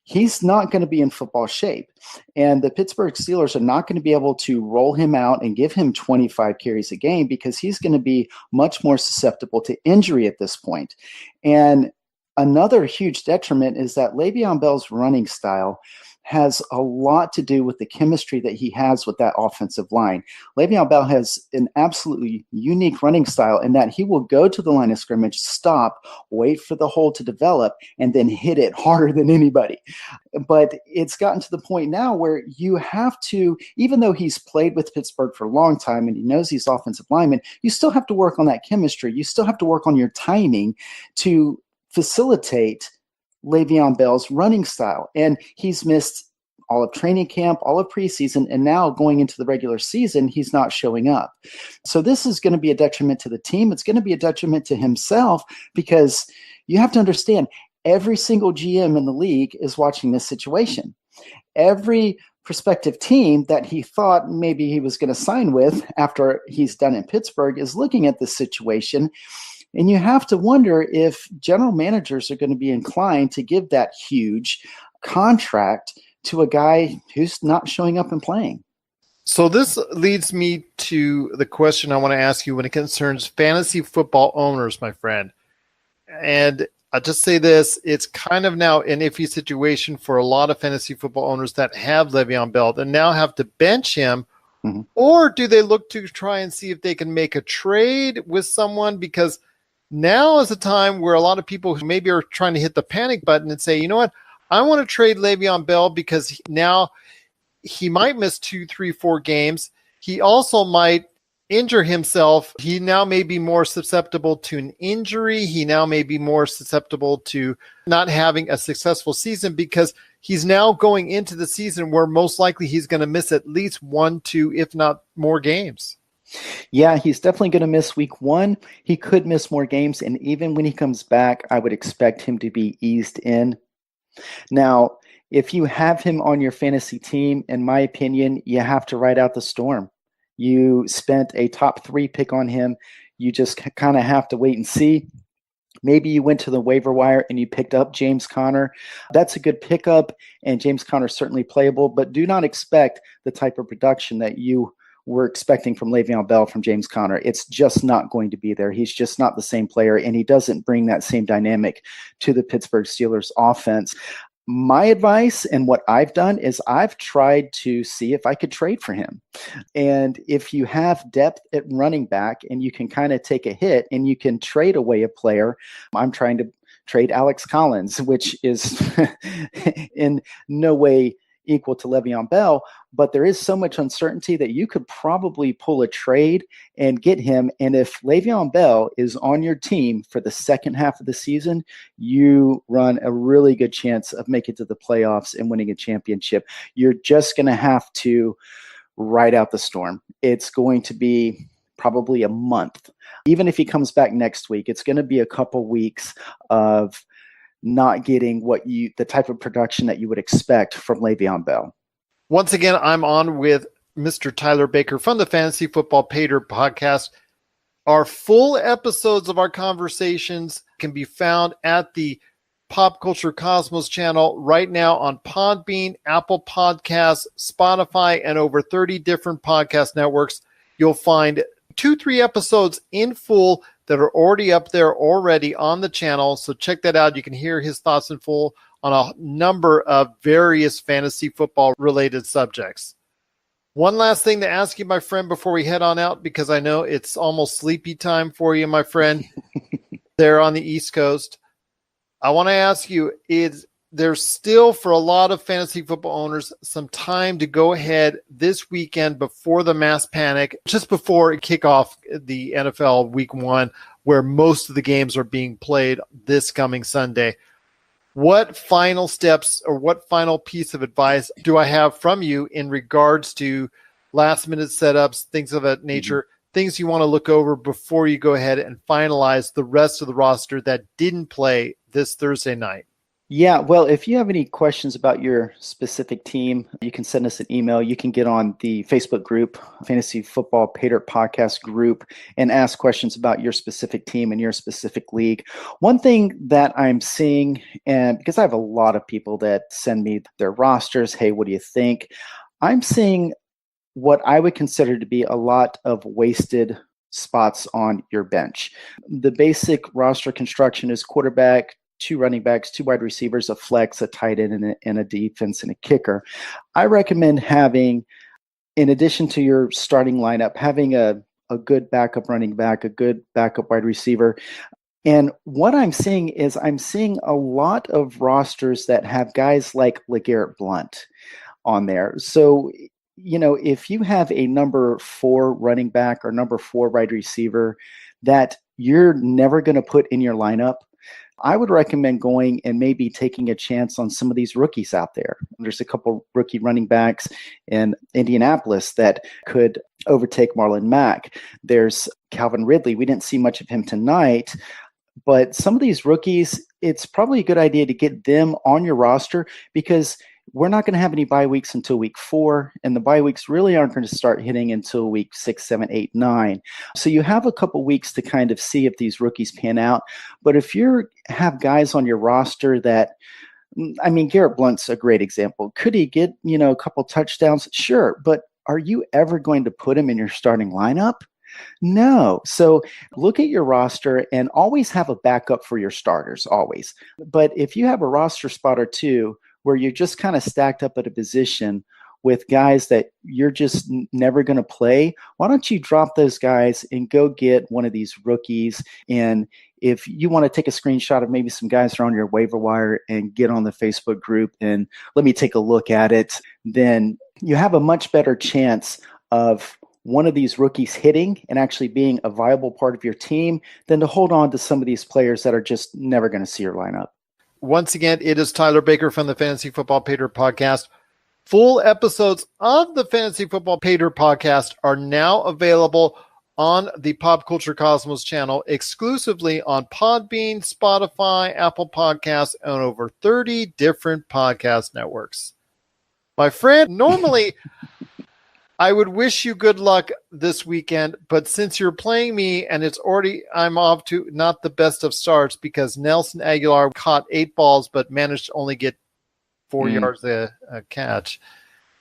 he's not going to be in football shape. And the Pittsburgh Steelers are not going to be able to roll him out and give him 25 carries a game because he's going to be much more susceptible to injury at this point. And another huge detriment is that Le'Veon Bell's running style has a lot to do with the chemistry that he has with that offensive line. Le'Veon Bell has an absolutely unique running style in that he will go to the line of scrimmage, stop, wait for the hole to develop, and then hit it harder than anybody. But it's gotten to the point now where you have to, even though he's played with Pittsburgh for a long time and he knows he's offensive lineman, you still have to work on that chemistry. You still have to work on your timing to facilitate Le'Veon Bell's running style. And he's missed all of training camp, all of preseason, and now going into the regular season, he's not showing up. So this is going to be a detriment to the team. It's going to be a detriment to himself because you have to understand every single GM in the league is watching this situation. Every prospective team that he thought maybe he was going to sign with after he's done in Pittsburgh is looking at this situation. And you have to wonder if general managers are going to be inclined to give that huge contract to a guy who's not showing up and playing. So this leads me to the question I want to ask you when it concerns fantasy football owners, my friend. And I'll just say this, it's kind of now an iffy situation for a lot of fantasy football owners that have Le'Veon Bell and now have to bench him. Or do they look to try and see if they can make a trade with someone? Because now is a time where a lot of people who maybe are trying to hit the panic button and say, you know what, I want to trade Le'Veon Bell because now he might miss 2, 3, 4 games. He also might injure himself. He now may be more susceptible to an injury. He now may be more susceptible to not having a successful season because he's now going into the season where most likely he's going to miss at least 1, 2, if not more games. Yeah, he's definitely going to miss week 1. He could miss more games. And even when he comes back, I would expect him to be eased in. Now, if you have him on your fantasy team, in my opinion, you have to ride out the storm. You spent a top 3 pick on him. You just kind of have to wait and see. Maybe you went to the waiver wire and you picked up James Conner. That's a good pickup, and James Conner is certainly playable, but do not expect the type of production that you were expecting from Le'Veon Bell from James Conner. It's just not going to be there. He's just not the same player, and he doesn't bring that same dynamic to the Pittsburgh Steelers offense. My advice and what I've done is I've tried to see if I could trade for him. And if you have depth at running back and you can kind of take a hit and you can trade away a player, I'm trying to trade Alex Collins, which is in no way equal to Le'Veon Bell, but there is so much uncertainty that you could probably pull a trade and get him. And if Le'Veon Bell is on your team for the second half of the season, you run a really good chance of making it to the playoffs and winning a championship. You're just going to have to ride out the storm. It's going to be probably a month. Even if he comes back next week, it's going to be a couple weeks of not getting the type of production that you would expect from Le'Veon Bell. Once again, I'm on with Mr. Tyler Baker from the Fantasy Football Pater podcast. Our full episodes of our conversations can be found at the Pop Culture Cosmos channel right now on Podbean, Apple Podcasts, Spotify, and over 30 different podcast networks. You'll find 2-3 episodes in full that are already up there already on the channel. So check that out. You can hear his thoughts in full on a number of various fantasy football related subjects. One last thing to ask you, my friend, before we head on out, because I know it's almost sleepy time for you, my friend, there on the East Coast. I want to ask you, there's still, for a lot of fantasy football owners, some time to go ahead this weekend before the mass panic, just before kickoff the NFL Week 1, where most of the games are being played this coming Sunday. What final steps or what final piece of advice do I have from you in regards to last-minute setups, things of that nature, things you want to look over before you go ahead and finalize the rest of the roster that didn't play this Thursday night? Yeah, well, if you have any questions about your specific team, you can send us an email. You can get on the Facebook group, Fantasy Football Pater Podcast group, and ask questions about your specific team and your specific league. One thing that I'm seeing, and because I have a lot of people that send me their rosters, hey, what do you think? I'm seeing what I would consider to be a lot of wasted spots on your bench. The basic roster construction is quarterback, 2 running backs, 2 wide receivers, a flex, a tight end, and a defense, and a kicker. I recommend having, in addition to your starting lineup, having a good backup running back, a good backup wide receiver. And what I'm seeing is I'm seeing a lot of rosters that have guys like LeGarrette Blount on there. So, if you have a number 4 running back or number 4 wide receiver that you're never going to put in your lineup, I would recommend going and maybe taking a chance on some of these rookies out there. There's a couple rookie running backs in Indianapolis that could overtake Marlon Mack. There's Calvin Ridley. We didn't see much of him tonight, but some of these rookies, it's probably a good idea to get them on your roster because we're not going to have any bye weeks until week 4, and the bye weeks really aren't going to start hitting until week 6, 7, 8, 9. So you have a couple weeks to kind of see if these rookies pan out. But if you have guys on your roster that, Garrett Blount's a great example. Could he get, a couple touchdowns? Sure. But are you ever going to put him in your starting lineup? No. So look at your roster and always have a backup for your starters, always. But if you have a roster spot or two where you're just kind of stacked up at a position with guys that you're just never going to play, why don't you drop those guys and go get one of these rookies? And if you want to take a screenshot of maybe some guys that are on your waiver wire and get on the Facebook group and let me take a look at it, then you have a much better chance of one of these rookies hitting and actually being a viable part of your team than to hold on to some of these players that are just never going to see your lineup. Once again, it is Tyler Baker from the Fantasy Football Pater podcast. Full episodes of the Fantasy Football Pater podcast are now available on the Pop Culture Cosmos channel, exclusively on Podbean, Spotify, Apple Podcasts, and over 30 different podcast networks. My friend, normally I would wish you good luck this weekend, but since you're playing me and I'm off to not the best of starts because Nelson Aguilar caught 8 balls but managed to only get 4 yards a catch.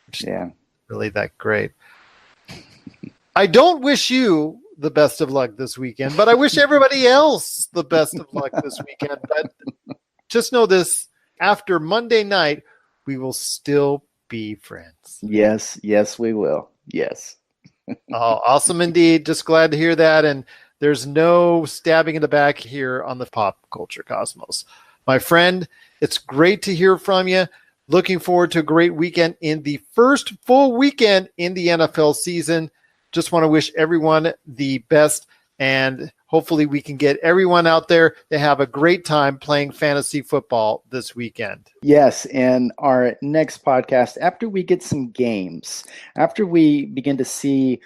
Which is really that great. I don't wish you the best of luck this weekend, but I wish everybody else the best of luck this weekend. But just know this, after Monday night, we will still be friends. Yes, we will. Yes. Oh, awesome indeed. Just glad to hear that. And there's no stabbing in the back here on the Pop Culture Cosmos. My friend, it's great to hear from you. Looking forward to a great weekend in the first full weekend in the NFL season. Just want to wish everyone the best, and hopefully we can get everyone out there to have a great time playing fantasy football this weekend. Yes, and our next podcast, after we get some games, after we begin to see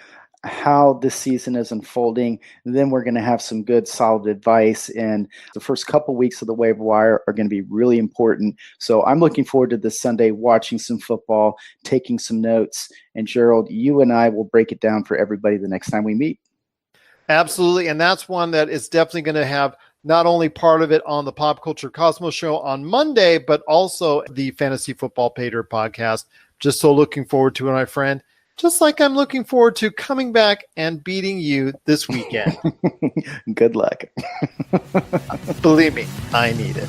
how this season is unfolding, then we're going to have some good solid advice, and the first couple weeks of the waiver wire are going to be really important. So I'm looking forward to this Sunday, watching some football, taking some notes, and Gerald, you and I will break it down for everybody the next time we meet. Absolutely, and that's one that is definitely going to have not only part of it on the Pop Culture Cosmos show on Monday, but also the Fantasy Football Pater podcast. Just so looking forward to it, my friend. Just like I'm looking forward to coming back and beating you this weekend. Good luck. Believe me, I need it.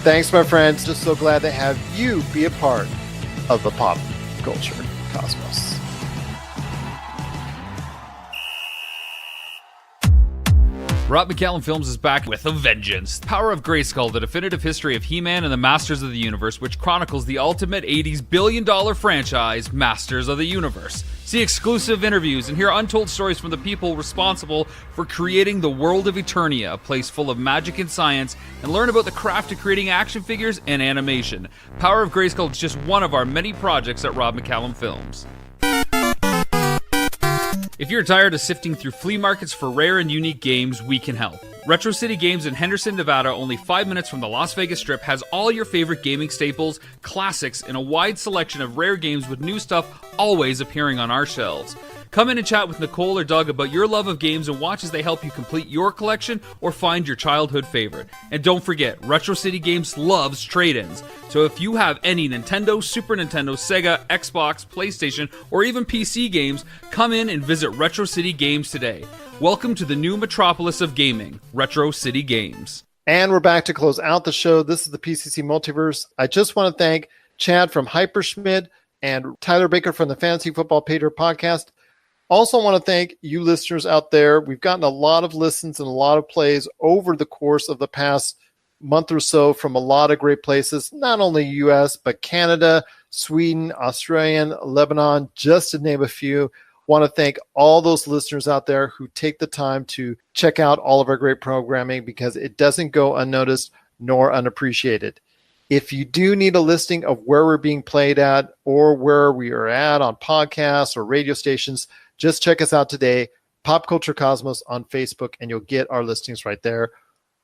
Thanks, my friends. Just so glad to have you be a part of the Pop Culture Cosmos. Rob McCallum Films is back with a vengeance. Power of Grayskull, the definitive history of He-Man and the Masters of the Universe, which chronicles the ultimate 80s billion-dollar franchise, Masters of the Universe. See exclusive interviews and hear untold stories from the people responsible for creating the world of Eternia, a place full of magic and science, and learn about the craft of creating action figures and animation. Power of Grayskull is just one of our many projects at Rob McCallum Films. If you're tired of sifting through flea markets for rare and unique games, we can help. Retro City Games in Henderson, Nevada, only 5 minutes from the Las Vegas Strip, has all your favorite gaming staples, classics, and a wide selection of rare games with new stuff always appearing on our shelves. Come in and chat with Nicole or Doug about your love of games and watch as they help you complete your collection or find your childhood favorite. And don't forget, Retro City Games loves trade-ins. So if you have any Nintendo, Super Nintendo, Sega, Xbox, PlayStation, or even PC games, come in and visit Retro City Games today. Welcome to the new metropolis of gaming, Retro City Games. And we're back to close out the show. This is the PCC Multiverse. I just want to thank Chad from Hyperschmid and Tyler Baker from the Fantasy Football Pater podcast. Also want to thank you listeners out there. We've gotten a lot of listens and a lot of plays over the course of the past month or so from a lot of great places, not only US, but Canada, Sweden, Australia, Lebanon, just to name a few. Want to thank all those listeners out there who take the time to check out all of our great programming, because it doesn't go unnoticed nor unappreciated. If you do need a listing of where we're being played at or where we are at on podcasts or radio stations, just check us out today, Pop Culture Cosmos on Facebook, and you'll get our listings right there.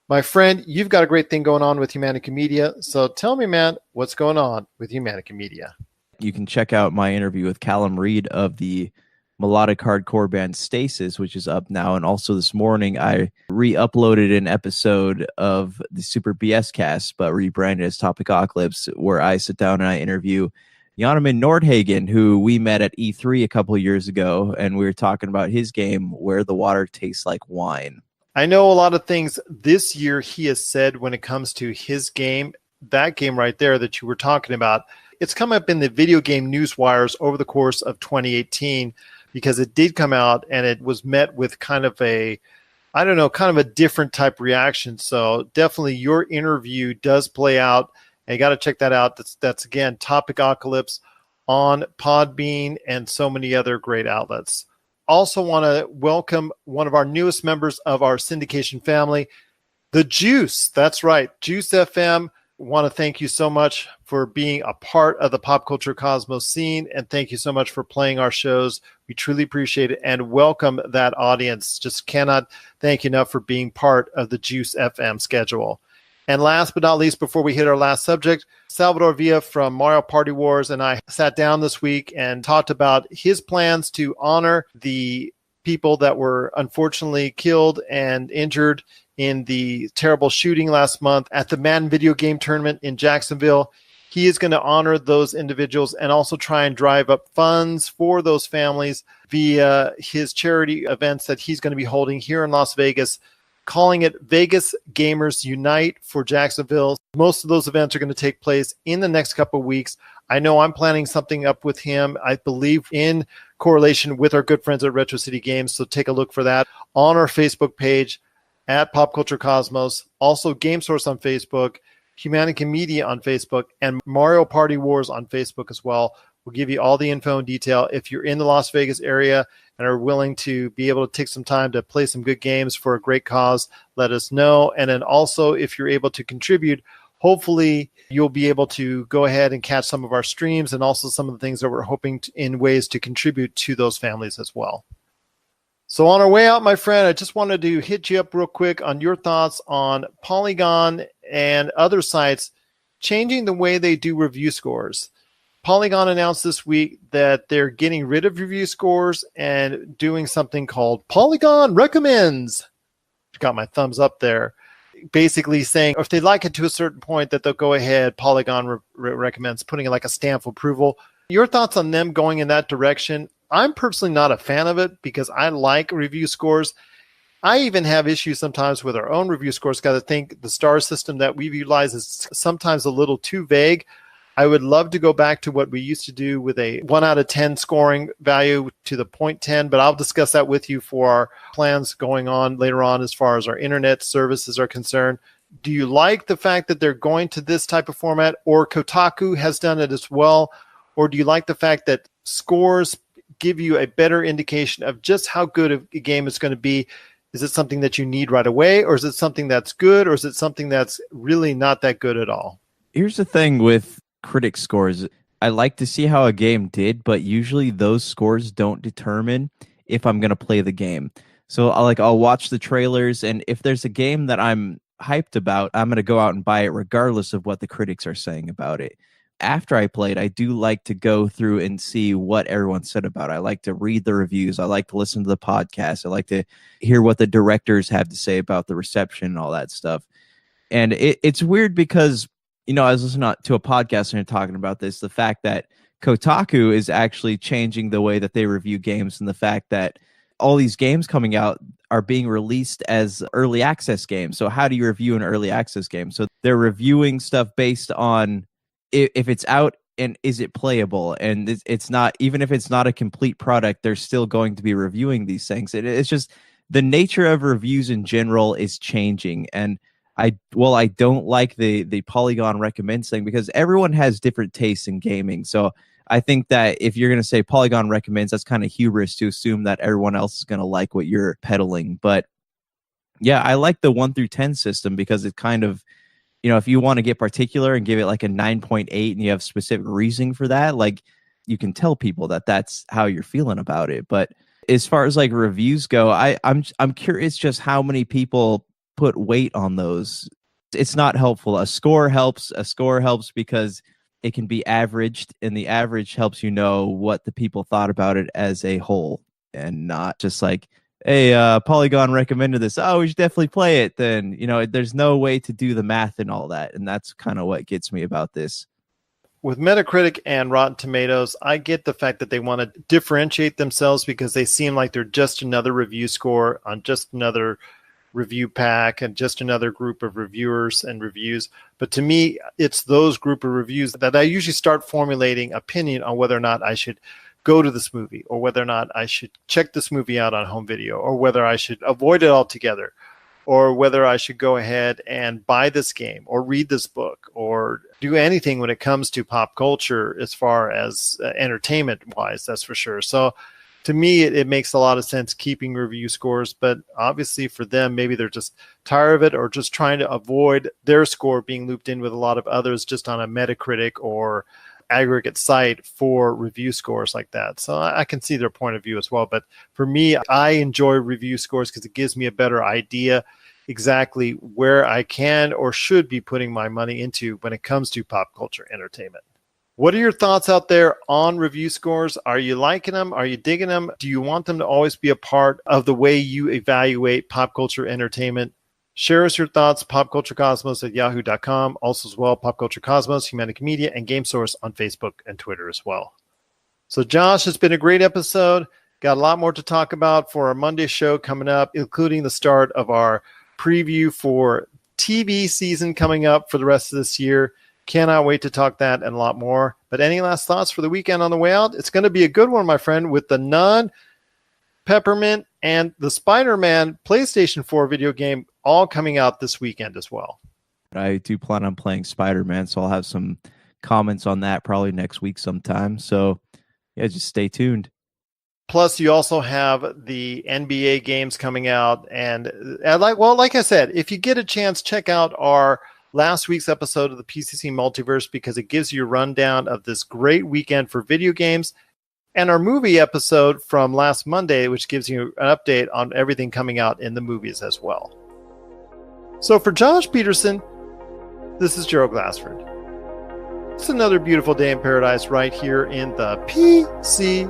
My friend, you've got a great thing going on with Humanica Media, so tell me, man, what's going on with Humanica Media? You can check out my interview with Callum Reed of the melodic hardcore band Stasis, which is up now. And also this morning, I re-uploaded an episode of the Super BS Cast, but rebranded as Topicocalypse, where I sit down and I interview Jonaman Nordhagen, who we met at E3 a couple of years ago, and we were talking about his game, Where the Water Tastes Like Wine. I know a lot of things this year he has said when it comes to his game, that game right there that you were talking about. It's come up in the video game news wires over the course of 2018, because it did come out and it was met with kind of a different type reaction. So definitely your interview does play out. And you got to check that out. That's again, Topicocalypse on Podbean and so many other great outlets. Also want to welcome one of our newest members of our syndication family, The Juice. That's right, Juice FM. Want to thank you so much for being a part of the Pop Culture Cosmos scene, and thank you so much for playing our shows. We truly appreciate it and welcome that audience. Just cannot thank you enough for being part of the Juice FM schedule. And last but not least, before we hit our last subject, Salvador Villa from Mario Party Wars and I sat down this week and talked about his plans to honor the people that were unfortunately killed and injured in the terrible shooting last month at the Madden video game tournament in Jacksonville. He is going to honor those individuals and also try and drive up funds for those families via his charity events that he's going to be holding here in Las Vegas, calling it Vegas Gamers Unite for Jacksonville. Most of those events are going to take place in the next couple of weeks. I know I'm planning something up with him, I believe in correlation with our good friends at Retro City Games. So take a look for that on our Facebook page at Pop Culture Cosmos. Also Game Source on Facebook. Humanica Media on Facebook, and Mario Party Wars on Facebook as well. We'll give you all the info and detail. If you're in the Las Vegas area and are willing to be able to take some time to play some good games for a great cause, let us know. And then also, if you're able to contribute, hopefully you'll be able to go ahead and catch some of our streams and also some of the things that we're hoping in ways to contribute to those families as well. So on our way out, my friend, I just wanted to hit you up real quick on your thoughts on Polygon and other sites changing the way they do review scores. Polygon announced this week that they're getting rid of review scores and doing something called Polygon Recommends. Got my thumbs up there. Basically saying if they like it to a certain point that they'll go ahead, Polygon recommends putting like a stamp of approval. Your thoughts on them going in that direction? I'm personally not a fan of it because I like review scores. I even have issues sometimes with our own review scores. Got to think the star system that we've utilized is sometimes a little too vague. I would love to go back to what we used to do with a 1 out of 10 scoring value to the 0.10, but I'll discuss that with you for our plans going on later on as far as our internet services are concerned. Do you like the fact that they're going to this type of format, or Kotaku has done it as well? Or do you like the fact that scores give you a better indication of just how good a game is going to be? Is it something that you need right away, or is it something that's good, or is it something that's really not that good at all? Here's the thing with critic scores. I like to see how a game did, but usually those scores don't determine if I'm going to play the game. So I'll watch the trailers, and if there's a game that I'm hyped about, I'm going to go out and buy it regardless of what the critics are saying about it. After I play it, I do like to go through and see what everyone said about it. I like to read the reviews. I like to listen to the podcast. I like to hear what the directors have to say about the reception and all that stuff. And it's weird because, you know, I was listening to a podcast and they're talking about this, the fact that Kotaku is actually changing the way that they review games, and the fact that all these games coming out are being released as early access games. So how do you review an early access game? So they're reviewing stuff based on if it's out and is it playable, and it's not, even if it's not a complete product, they're still going to be reviewing these things. It's just the nature of reviews in general is changing. And I don't like the Polygon recommends thing because everyone has different tastes in gaming. So I think that if you're going to say Polygon recommends, that's kind of hubris to assume that everyone else is going to like what you're peddling. But yeah, I like the 1 through 10 system because it kind of, you know, if you want to get particular and give it like a 9.8 and you have specific reasoning for that, like you can tell people that that's how you're feeling about it. But as far as like reviews go, I'm curious just how many people put weight on those. It's not helpful. A score helps because it can be averaged, and the average helps you know what the people thought about it as a whole, and not just like, hey, Polygon recommended this, oh, we should definitely play it. Then, you know, there's no way to do the math and all that, and that's kind of what gets me about this. With Metacritic and Rotten Tomatoes, I get the fact that they want to differentiate themselves because they seem like they're just another review score on just another review pack and just another group of reviewers and reviews. But to me, it's those group of reviews that I usually start formulating opinion on whether or not I should go to this movie, or whether or not I should check this movie out on home video, or whether I should avoid it altogether, or whether I should go ahead and buy this game or read this book or do anything when it comes to pop culture as far as entertainment wise, that's for sure. So to me, it makes a lot of sense keeping review scores, but obviously for them, maybe they're just tired of it or just trying to avoid their score being looped in with a lot of others just on a Metacritic or aggregate site for review scores like that. So I can see their point of view as well. But for me, I enjoy review scores because it gives me a better idea exactly where I can or should be putting my money into when it comes to pop culture entertainment. What are your thoughts out there on review scores? Are you liking them? Are you digging them? Do you want them to always be a part of the way you evaluate pop culture entertainment? Share us your thoughts, popculturecosmos@yahoo.com. Also as well, Pop Culture Cosmos, Humanica Media, and Game Source on Facebook and Twitter as well. So Josh, it's been a great episode. Got a lot more to talk about for our Monday show coming up, including the start of our preview for TV season coming up for the rest of this year. Cannot wait to talk that and a lot more. But any last thoughts for the weekend on the way out? It's going to be a good one, my friend, with the Nun, Peppermint, and the Spider-Man PlayStation 4 video game all coming out this weekend as well. I do plan on playing Spider-Man, so I'll have some comments on that probably next week sometime. So yeah, just stay tuned. Plus, you also have the NBA games coming out, and like I said, if you get a chance, check out our last week's episode of the PCC Multiverse, because it gives you a rundown of this great weekend for video games, and our movie episode from last Monday, which gives you an update on everything coming out in the movies as well. So for Josh Peterson, this is Gerald Glassford. It's another beautiful day in paradise right here in the PCC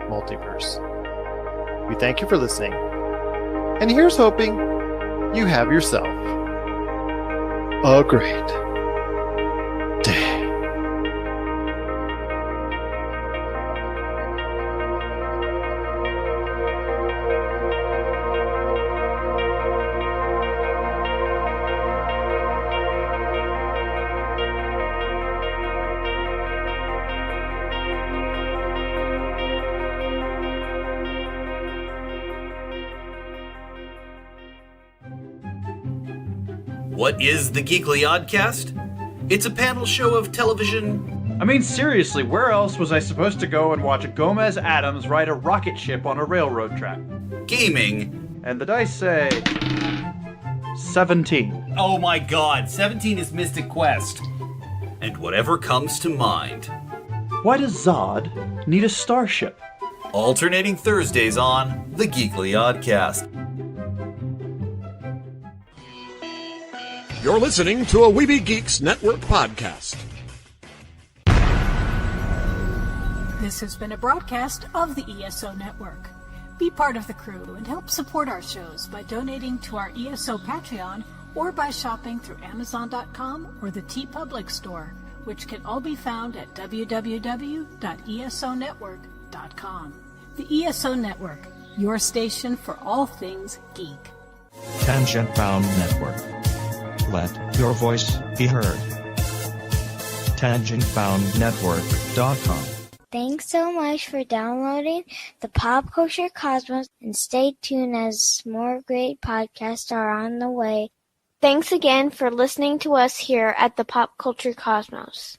Multiverse. We thank you for listening, and here's hoping you have yourself a great day. What is the Geekly Oddcast? It's a panel show of television. I mean, seriously, where else was I supposed to go and watch Gomez Adams ride a rocket ship on a railroad track? Gaming. And the dice say 17. Oh my god, 17 is Mystic Quest. And whatever comes to mind. Why does Zod need a starship? Alternating Thursdays on the Geekly Oddcast. You're listening to a Weeby Geeks Network podcast. This has been a broadcast of the ESO Network. Be part of the crew and help support our shows by donating to our ESO Patreon or by shopping through Amazon.com or the TeePublic store, which can all be found at www.esonetwork.com. The ESO Network, your station for all things geek. Tangent Bound Network. Let your voice be heard. TangentBoundNetwork.com. Thanks so much for downloading the Pop Culture Cosmos, and stay tuned as more great podcasts are on the way. Thanks again for listening to us here at the Pop Culture Cosmos.